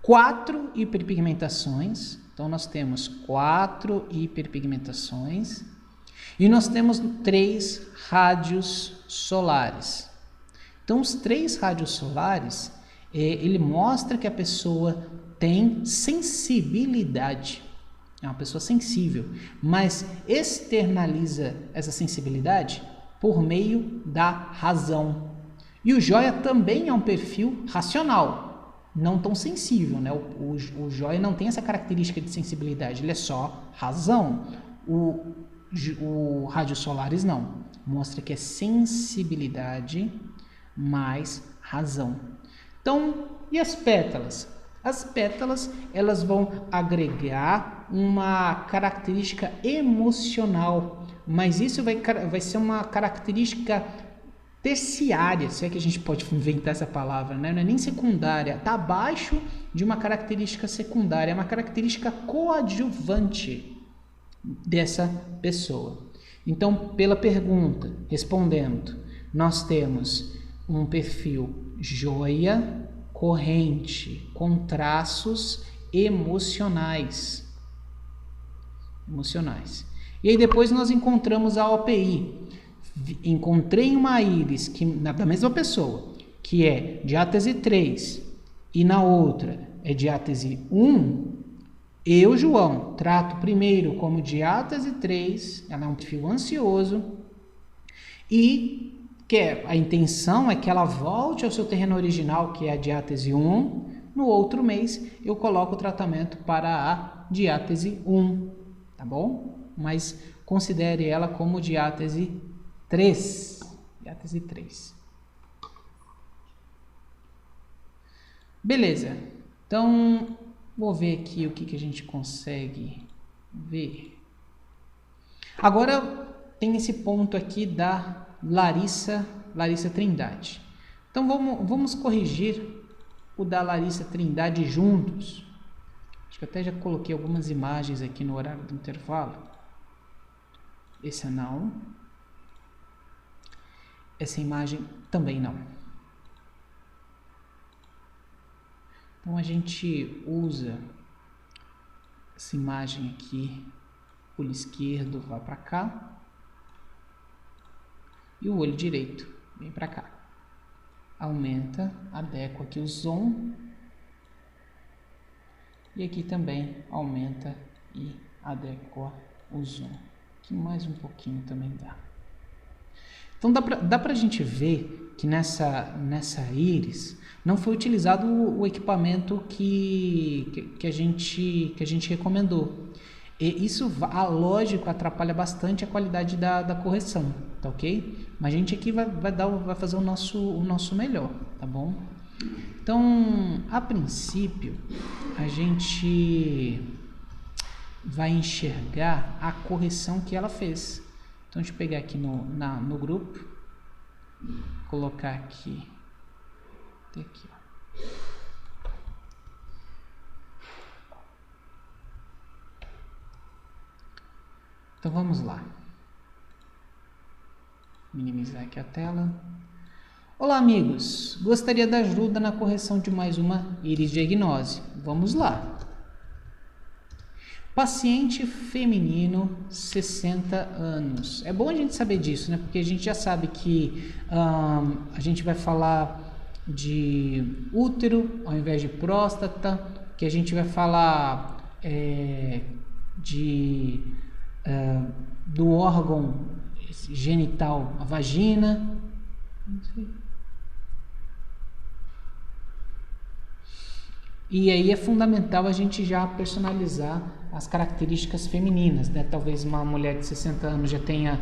4 hiperpigmentações. Então, nós temos 4 hiperpigmentações e nós temos 3 raios solares. Então, os 3 raios solares, ele mostra que a pessoa tem sensibilidade. É uma pessoa sensível, mas externaliza essa sensibilidade por meio da razão. E o joia também é um perfil racional, não tão sensível, né? O joia não tem essa característica de sensibilidade, ele é só razão. O rádio solares não, mostra que é sensibilidade mais razão. Então, e as pétalas? As pétalas, elas vão agregar uma característica emocional, mas isso vai ser uma característica terciária, se é que a gente pode inventar essa palavra, né? Não é nem secundária, está abaixo de uma característica secundária, é uma característica coadjuvante dessa pessoa. Então, pela pergunta, respondendo, nós temos um perfil joia, corrente, com traços emocionais. E aí depois nós encontramos a OPI. Encontrei uma íris da mesma pessoa, que é diátese 3, e na outra é diátese 1, eu, João, trato primeiro como diátese 3, ela é um perfil ansioso, e a intenção é que ela volte ao seu terreno original, que é a diátese 1, no outro mês eu coloco o tratamento para a diátese 1, tá bom? Mas considere ela como diátese 3. Diátese 3. Beleza. Então, vou ver aqui o que a gente consegue ver. Agora tem esse ponto aqui da Larissa Trindade. Então, vamos corrigir o da Larissa Trindade juntos. Acho que até já coloquei algumas imagens aqui no horário do intervalo. Esse não. essa imagem também não. Então a gente usa essa imagem aqui, olho esquerdo vai para cá e o olho direito vem para cá. Aumenta, adequa aqui o zoom e aqui também aumenta e adequa o zoom. Aqui mais um pouquinho também dá. Então dá pra gente ver que nessa íris não foi utilizado o equipamento que a gente recomendou. E isso, lógico, atrapalha bastante a qualidade da correção, tá ok? Mas a gente aqui vai fazer o nosso melhor, tá bom? Então, a princípio, a gente vai enxergar a correção que ela fez. Então, deixa eu pegar aqui no grupo, colocar aqui, até aqui, ó. Então, vamos lá. Minimizar aqui a tela. Olá, amigos. Gostaria da ajuda na correção de mais uma íris diagnose. Vamos lá. Paciente feminino, 60 anos. É bom a gente saber disso, né? Porque a gente já sabe que a gente vai falar de útero ao invés de próstata, que a gente vai falar do órgão genital, a vagina. E aí é fundamental a gente já personalizar as características femininas, né? Talvez uma mulher de 60 anos já tenha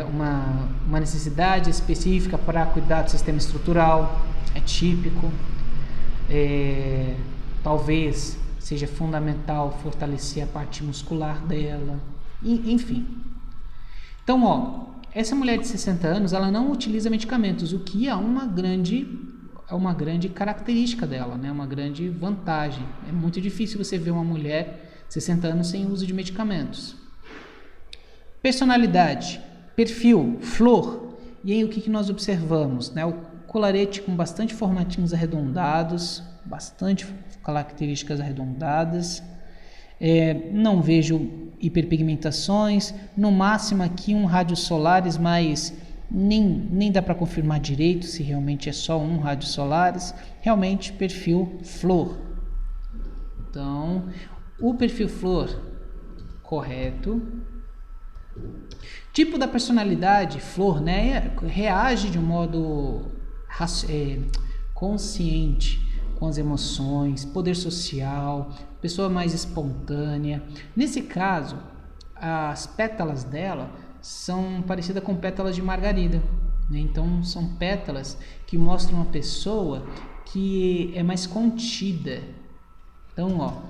uma necessidade específica para cuidar do sistema estrutural, é típico. Talvez seja fundamental fortalecer a parte muscular dela, enfim. Então, ó, essa mulher de 60 anos, ela não utiliza medicamentos, o que é uma grande característica dela, né? Uma grande vantagem. É muito difícil você ver uma mulher de 60 anos sem uso de medicamentos. Personalidade, perfil, flor. E aí o que nós observamos, né? O colarete com bastante formatinhos arredondados, bastante características arredondadas. Não vejo hiperpigmentações, no máximo aqui um rádio solares, mas nem dá para confirmar direito se realmente é só um rádio solares. Realmente perfil flor. Então, o perfil flor correto. Tipo da personalidade, flor, né? Reage de um modo consciente com as emoções, poder social, pessoa mais espontânea. Nesse caso, as pétalas dela são parecidas com pétalas de margarida, né? Então são pétalas que mostram uma pessoa que é mais contida. Então, ó,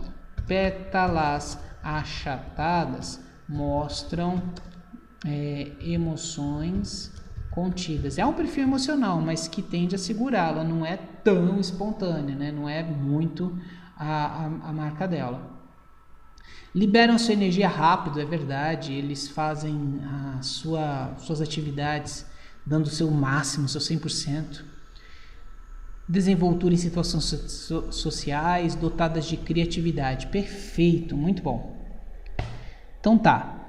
pétalas achatadas mostram emoções contidas. É um perfil emocional, mas que tende a segurá-la, não é tão espontânea, né? Não é muito a marca dela. Liberam sua energia rápido, é verdade, eles fazem suas atividades dando o seu máximo, o seu 100%. Desenvoltura em situações sociais, dotadas de criatividade. Perfeito, muito bom. Então tá.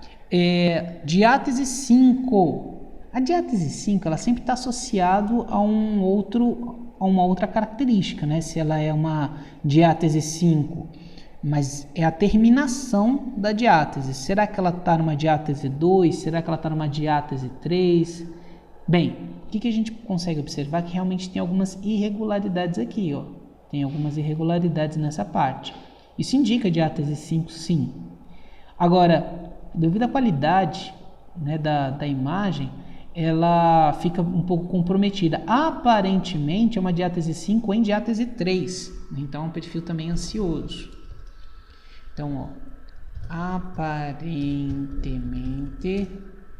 Diátese 5. A diátese 5, ela sempre está associada a uma outra característica, né? Se ela é uma diátese 5, mas é a terminação da diátese. Será que ela está numa diátese 2? Será que ela está numa diátese 3? Bem, o que a gente consegue observar? Que realmente tem algumas irregularidades aqui, ó. Tem algumas irregularidades nessa parte. Isso indica diátese 5, sim. Agora, devido à qualidade, né, da imagem, ela fica um pouco comprometida. Aparentemente é uma diátese 5 em diátese 3, né? Então é um perfil também ansioso. Então, ó, aparentemente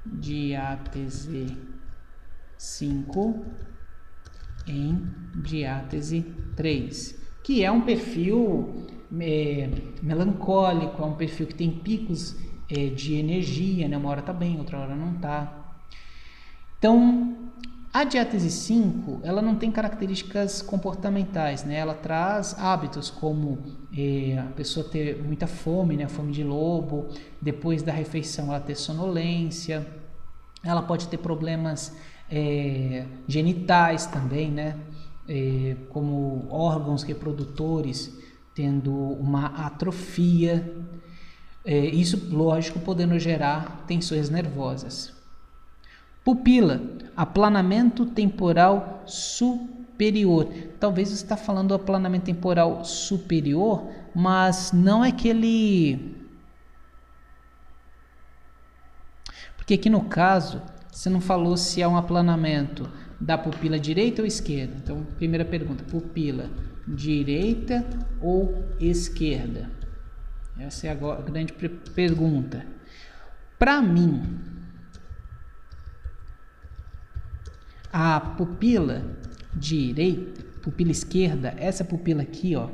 diátese 5 em diátese 3, que é um perfil melancólico, é um perfil que tem picos de energia, né? Uma hora tá bem, outra hora não tá. Então, A diátese 5, ela não tem características comportamentais, né? Ela traz hábitos como a pessoa ter muita fome, né? Fome de lobo, depois da refeição ela ter sonolência, ela pode ter problemas genitais também, né? Como órgãos reprodutores tendo uma atrofia, isso, lógico, podendo gerar tensões nervosas. Pupila, aplanamento temporal superior. Talvez você está falando do aplanamento temporal superior, mas não é aquele... Porque aqui no caso, você não falou se é um aplanamento da pupila direita ou esquerda. Então, primeira pergunta, pupila direita ou esquerda? Essa é a grande pergunta. Para mim, a pupila direita, pupila esquerda, essa pupila aqui, ó,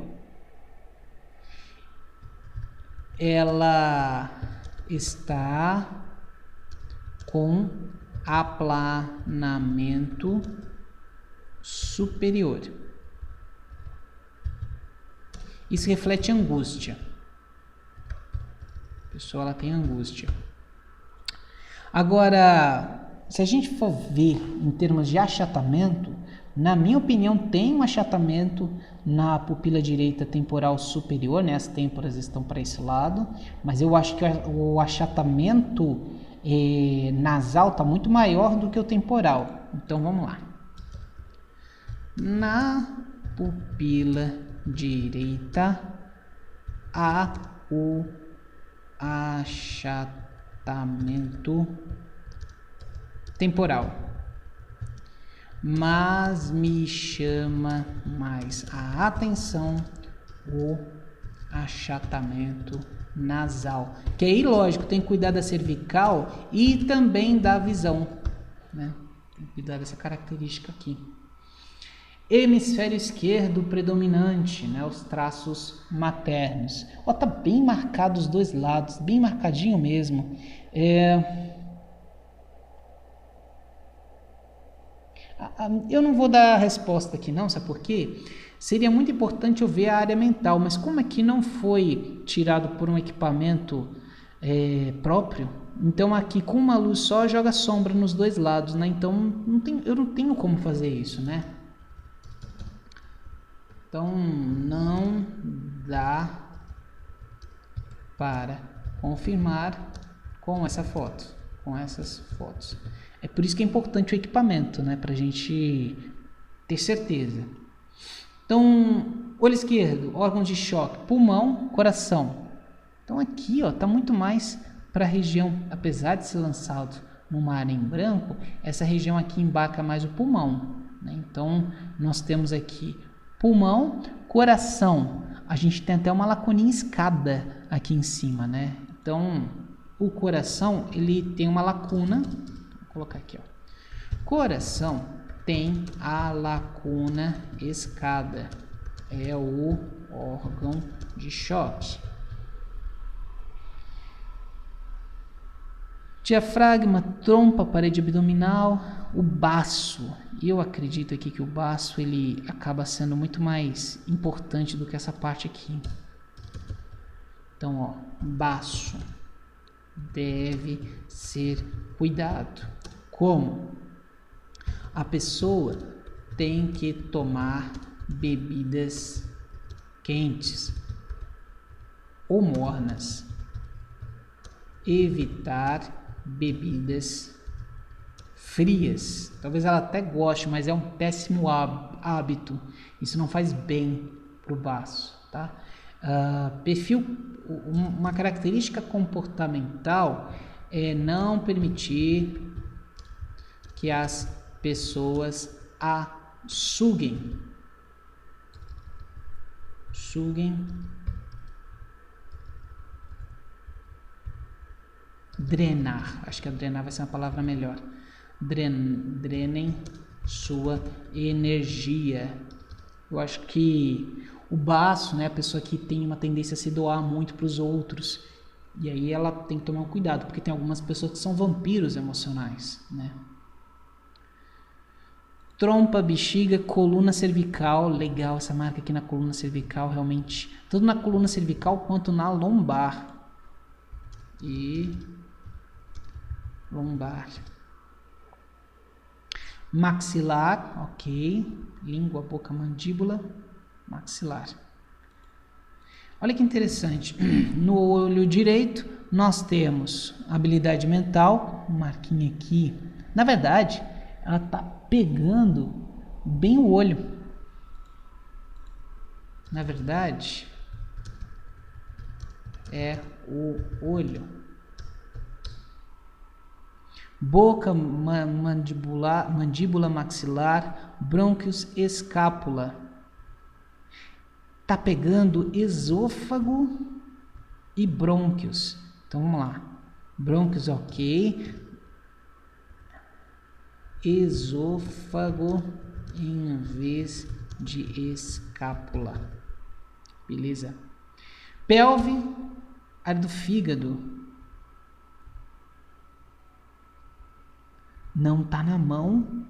ela está com aplanamento superior. Isso reflete angústia. A pessoa ela tem angústia. Agora, se a gente for ver em termos de achatamento, na minha opinião, tem um achatamento na pupila direita temporal superior, né? As têmporas estão para esse lado, mas eu acho que o achatamento nasal está muito maior do que o temporal. Então, vamos lá. Na pupila direita, há o achatamento temporal, mas me chama mais a atenção o achatamento nasal, que aí, lógico, tem que cuidar da cervical e também da visão, né? Tem que cuidar dessa característica aqui. Hemisfério esquerdo predominante, né? Os traços maternos. Ó, tá bem marcado os dois lados, bem marcadinho mesmo. Eu não vou dar a resposta aqui não, sabe por quê? Seria muito importante eu ver a área mental, mas como aqui não foi tirado por um equipamento próprio, então aqui com uma luz só joga sombra nos dois lados, né? Então eu não tenho como fazer isso, né? Então não dá para confirmar com essa foto, com essas fotos. É por isso que é importante o equipamento, né? Para a gente ter certeza. Então, olho esquerdo, órgãos de choque, pulmão, coração. Então aqui, ó, tá muito mais para a região, apesar de ser lançado numa área em branco, essa região aqui embarca mais o pulmão, né? Então, nós temos aqui pulmão, coração. A gente tem até uma lacuninha escada aqui em cima, né? Então, o coração, ele tem uma lacuna. Vou colocar aqui, ó. Coração tem a lacuna escada. É o órgão de choque. Diafragma, trompa, parede abdominal, o baço. Eu acredito aqui que o baço ele acaba sendo muito mais importante do que essa parte aqui. Então, ó, baço deve ser cuidado. Como? A pessoa tem que tomar bebidas quentes ou mornas. Evitar bebidas frias. Talvez ela até goste, mas é um péssimo hábito. Isso não faz bem para o baço, tá? Perfil, uma característica comportamental é não permitir que as pessoas suguem. Drenar, acho que drenar vai ser uma palavra melhor. Drenem sua energia. Eu acho que o baço, né, a pessoa que tem uma tendência a se doar muito para os outros, e aí ela tem que tomar cuidado, porque tem algumas pessoas que são vampiros emocionais, né? trompa, bexiga, coluna cervical. Legal essa marca aqui na coluna cervical, realmente. Tanto na coluna cervical quanto na lombar. E lombar. Maxilar, ok. Língua, boca, mandíbula, maxilar. Olha que interessante. No olho direito, nós temos habilidade mental, marquinha aqui. Na verdade, ela está pegando bem o olho. Na verdade, é o olho. Boca, mandíbula, maxilar, brônquios, escápula. Tá pegando esôfago e brônquios. Então vamos lá. Brônquios, ok. Esôfago em vez de escápula. Beleza. Pelve, área do fígado. Não tá na mão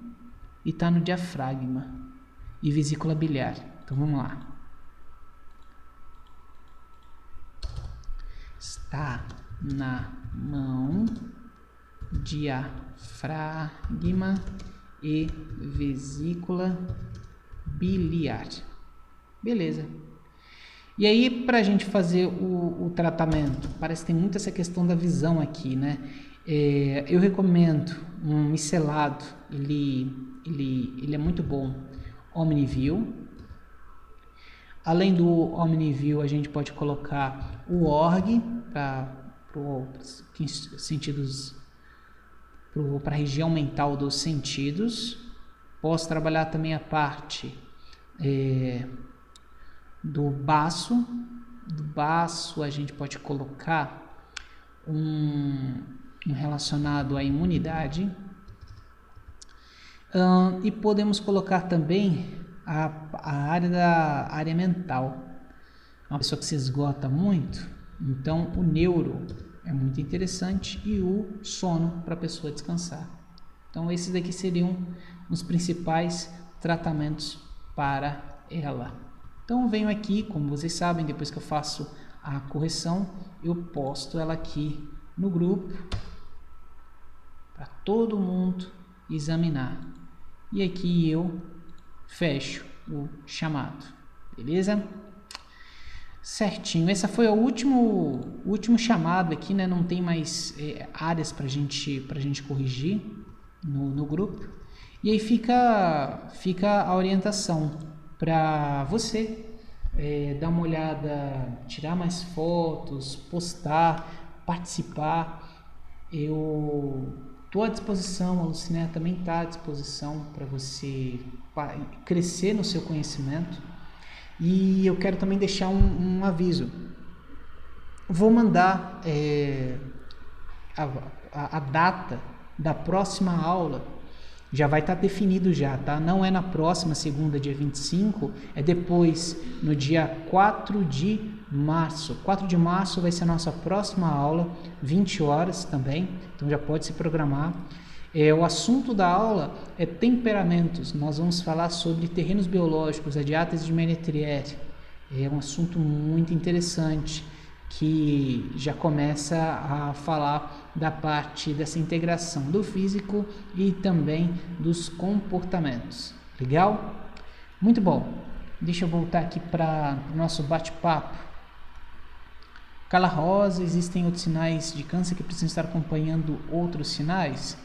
e tá no diafragma. E vesícula biliar. Então vamos lá. Está na mão, diafragma e vesícula biliar. Beleza. E aí, para a gente fazer o tratamento, parece que tem muito essa questão da visão aqui, né? Eu recomendo um micelado, ele é muito bom, Omniview. Além do Omniview, a gente pode colocar o Org para sentidos, para a região mental dos sentidos. Posso trabalhar também a parte do baço. Do baço a gente pode colocar um relacionado à imunidade. E podemos colocar também a área mental. Uma pessoa que se esgota muito, então o neuro é muito interessante e o sono para a pessoa descansar. Então esses daqui seriam os principais tratamentos para ela. Então eu venho aqui, como vocês sabem, depois que eu faço a correção, eu posto ela aqui no grupo para todo mundo examinar. E aqui eu fecho o chamado, beleza? Certinho, essa foi o último chamado aqui, né? Não tem mais áreas pra gente corrigir no grupo. E aí fica a orientação para você dar uma olhada, tirar mais fotos, postar, participar. Eu estou à disposição, a Lucinéia também está à disposição para você crescer no seu conhecimento. E eu quero também deixar um aviso. Vou mandar a data da próxima aula, já vai estar definido já, tá? Não é na próxima segunda, dia 25, é depois, no dia 4 de março. 4 de março vai ser a nossa próxima aula, 20 horas também, então já pode se programar. O assunto da aula é temperamentos. Nós vamos falar sobre terrenos biológicos, a diátese de Ménetrier. É um assunto muito interessante que já começa a falar da parte dessa integração do físico e também dos comportamentos. Legal? Muito bom. Deixa eu voltar aqui para o nosso bate-papo. Carla Rosa, existem outros sinais de câncer que precisam estar acompanhando outros sinais?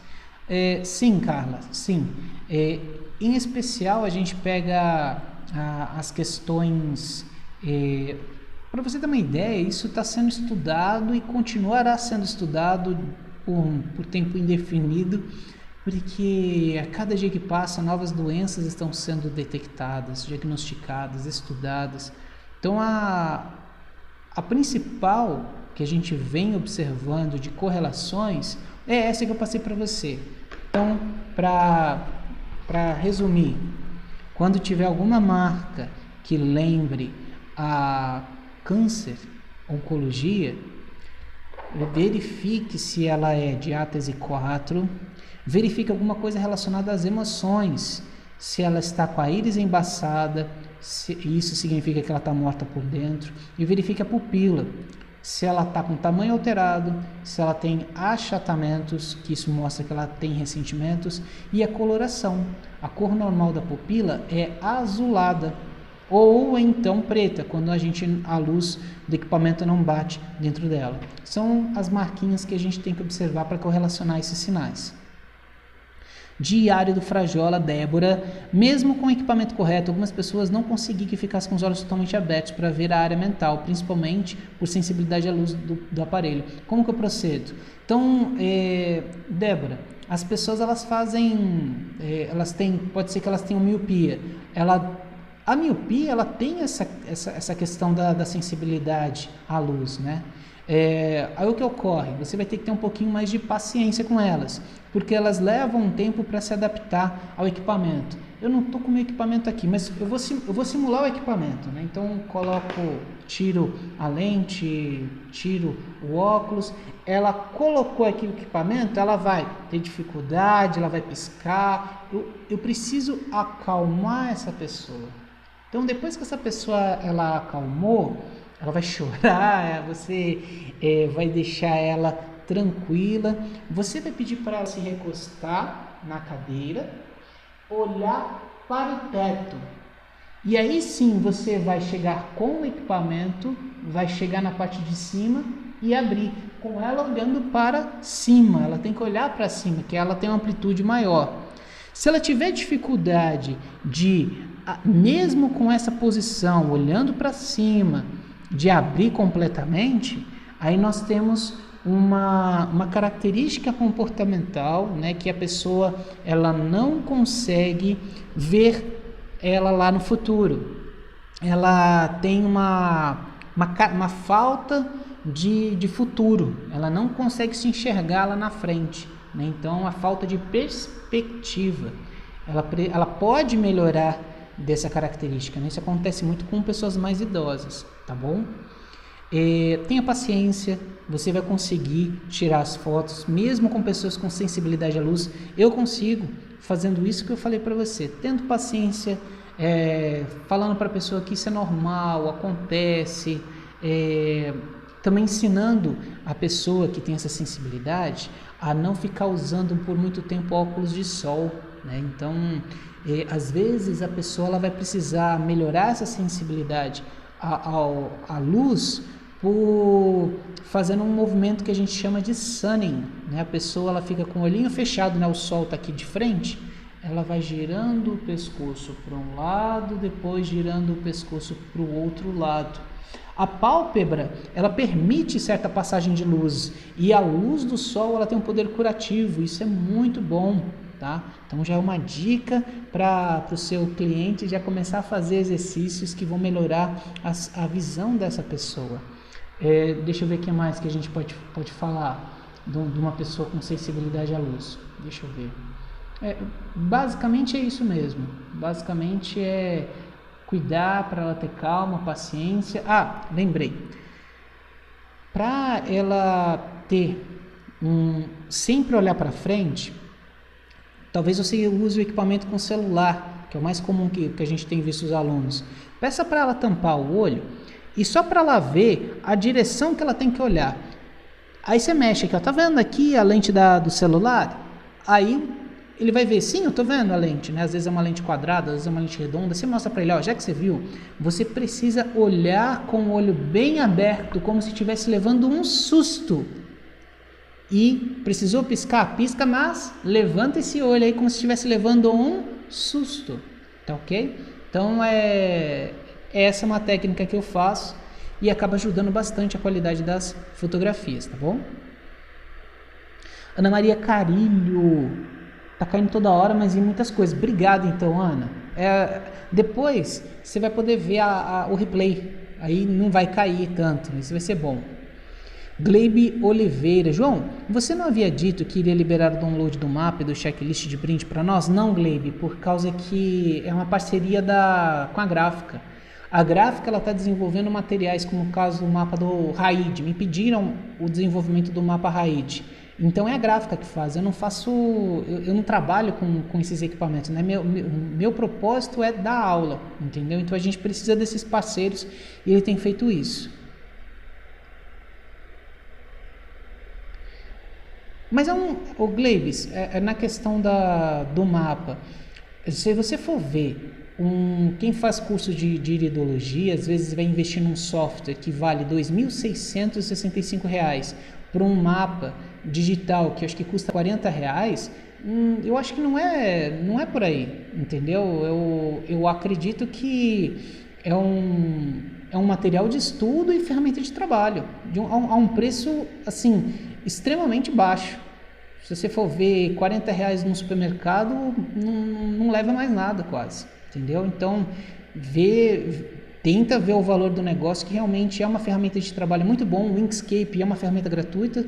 Sim, Carla, sim. Em especial, a gente pega as questões... para você ter uma ideia, isso está sendo estudado e continuará sendo estudado por tempo indefinido, porque a cada dia que passa, novas doenças estão sendo detectadas, diagnosticadas, estudadas. Então, a principal que a gente vem observando de correlações é essa que eu passei para você. Então, para resumir, quando tiver alguma marca que lembre a câncer, oncologia, verifique se ela é diátese 4, verifique alguma coisa relacionada às emoções, se ela está com a íris embaçada, isso significa que ela está morta por dentro, e verifique a pupila, se ela está com tamanho alterado, se ela tem achatamentos, que isso mostra que ela tem ressentimentos, e a coloração. A cor normal da pupila é azulada, ou então preta, quando a luz do equipamento não bate dentro dela. São as marquinhas que a gente tem que observar para correlacionar esses sinais. Diário do Frajola, Débora. Mesmo com o equipamento correto, algumas pessoas não conseguiam que ficasse com os olhos totalmente abertos para ver a área mental, principalmente por sensibilidade à luz do aparelho. Como que eu procedo? Então, Débora, as pessoas elas fazem, pode ser que elas tenham miopia. A miopia ela tem essa questão da sensibilidade à luz, né? Aí o que ocorre? Você vai ter que ter um pouquinho mais de paciência com elas, porque elas levam um tempo para se adaptar ao equipamento. Eu não estou com o meu equipamento aqui, mas eu vou simular o equipamento, né? Então tiro a lente, tiro o óculos. Ela colocou aqui o equipamento, ela vai ter dificuldade, ela vai piscar. Eu preciso acalmar essa pessoa. Então depois que essa pessoa ela acalmou, ela vai chorar, você vai deixar ela tranquila, você vai pedir para ela se recostar na cadeira, olhar para o teto, e aí sim você vai chegar com o equipamento, vai chegar na parte de cima e abrir, com ela olhando para cima, ela tem que olhar para cima, que ela tem uma amplitude maior. Se ela tiver dificuldade mesmo com essa posição, olhando para cima, de abrir completamente, aí nós temos uma característica comportamental, né, que a pessoa ela não consegue ver ela lá no futuro. Ela tem uma falta de futuro, ela não consegue se enxergar lá na frente, né? Então a falta de perspectiva, ela pode melhorar dessa característica, né? Isso acontece muito com pessoas mais idosas, tá bom? Tenha paciência, você vai conseguir tirar as fotos, mesmo com pessoas com sensibilidade à luz. Eu consigo, fazendo isso que eu falei para você, tendo paciência, falando para a pessoa que isso é normal, acontece, também ensinando a pessoa que tem essa sensibilidade a não ficar usando por muito tempo óculos de sol, né? Então, às vezes a pessoa ela vai precisar melhorar essa sensibilidade à luz por fazendo um movimento que a gente chama de sunning, né? A pessoa ela fica com o olhinho fechado, né? O sol está aqui de frente, ela vai girando o pescoço para um lado, depois girando o pescoço para o outro lado. A pálpebra, ela permite certa passagem de luz, e a luz do sol ela tem um poder curativo, isso é muito bom, tá? Então já é uma dica para o seu cliente já começar a fazer exercícios que vão melhorar a visão dessa pessoa. Deixa eu ver o que mais que a gente pode falar de uma pessoa com sensibilidade à luz. Deixa eu ver. Basicamente é isso mesmo. Basicamente é cuidar para ela ter calma, paciência. Lembrei. Para ela ter sempre olhar para frente, talvez você use o equipamento com celular, que é o mais comum que a gente tem visto os alunos. Peça para ela tampar o olho e só para ela ver a direção que ela tem que olhar. Aí você mexe aqui, ó, tá vendo aqui a lente do celular? Aí ele vai ver, sim, eu tô vendo a lente, né? Às vezes é uma lente quadrada, às vezes é uma lente redonda. Você mostra para ele, ó, já que você viu, você precisa olhar com o olho bem aberto, como se estivesse levando um susto. E precisou piscar, pisca, mas levanta esse olho aí como se estivesse levando um susto, tá ok? Então essa é uma técnica que eu faço e acaba ajudando bastante a qualidade das fotografias, tá bom? Ana Maria Carilho, tá caindo toda hora, mas em muitas coisas. Obrigado então, Ana. Depois você vai poder ver o replay, aí não vai cair tanto, isso vai ser bom. Gleibe Oliveira, João, você não havia dito que iria liberar o download do mapa e do checklist de brinde para nós? Não, Gleibe, por causa que é uma parceria com a Gráfica. A Gráfica está desenvolvendo materiais, como o caso do mapa do RAID. Me pediram o desenvolvimento do mapa RAID. Então é a gráfica que faz, eu não faço, eu não trabalho com esses equipamentos, né? Meu propósito é dar aula, entendeu? Então a gente precisa desses parceiros e ele tem feito isso. Mas o Gleibs, na questão do mapa, se você for ver, quem faz curso de iridologia, às vezes vai investir num software que vale R$ 2.665 para um mapa digital que acho que custa R$ 40, eu acho que não é por aí, entendeu? Eu acredito que é um material de estudo e ferramenta de trabalho, a um preço, assim, extremamente baixo. Se você for ver R$ 40 no supermercado, não leva mais nada quase, entendeu? Então, tenta ver o valor do negócio, que realmente é uma ferramenta de trabalho muito bom. O Inkscape é uma ferramenta gratuita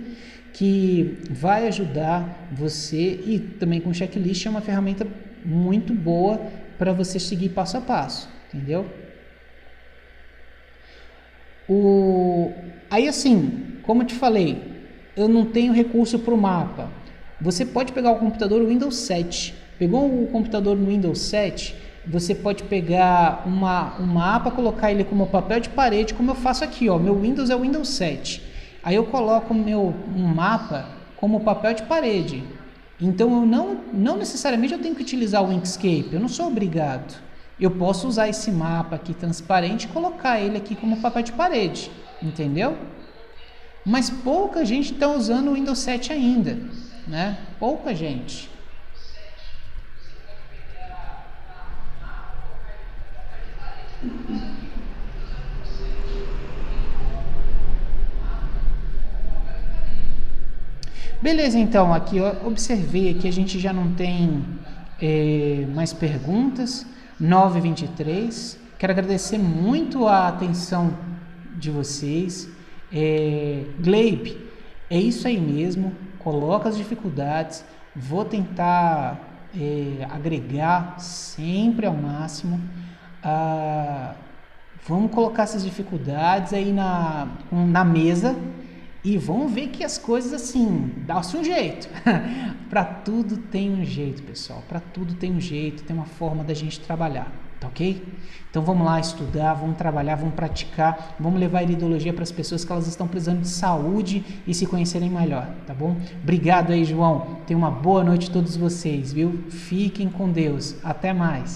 que vai ajudar você, e também com checklist é uma ferramenta muito boa para você seguir passo a passo, entendeu? Aí assim, como eu te falei, eu não tenho recurso para o mapa. Você pode pegar o computador Windows 7. Pegou o computador no Windows 7, você pode pegar um mapa, colocar ele como papel de parede, como eu faço aqui, ó. Meu Windows é o Windows 7. Aí eu coloco um mapa como papel de parede. Então eu não necessariamente eu tenho que utilizar o Inkscape, eu não sou obrigado. Eu posso usar esse mapa aqui transparente e colocar ele aqui como papel de parede, entendeu? Mas pouca gente está usando o Windows 7 ainda, né? Pouca gente. Beleza, então, aqui eu observei que a gente já não tem mais perguntas. 9h23. Quero agradecer muito a atenção de vocês. Gleib, é isso aí mesmo. Coloca as dificuldades. Vou tentar agregar sempre ao máximo. Vamos colocar essas dificuldades aí na mesa. E vamos ver que as coisas, assim, dá-se um jeito. Para tudo tem um jeito, pessoal. Para tudo tem um jeito, tem uma forma da gente trabalhar, tá ok? Então vamos lá estudar, vamos trabalhar, vamos praticar, vamos levar a iridologia para as pessoas que elas estão precisando de saúde e se conhecerem melhor, tá bom? Obrigado aí, João. Tenha uma boa noite a todos vocês, viu? Fiquem com Deus. Até mais.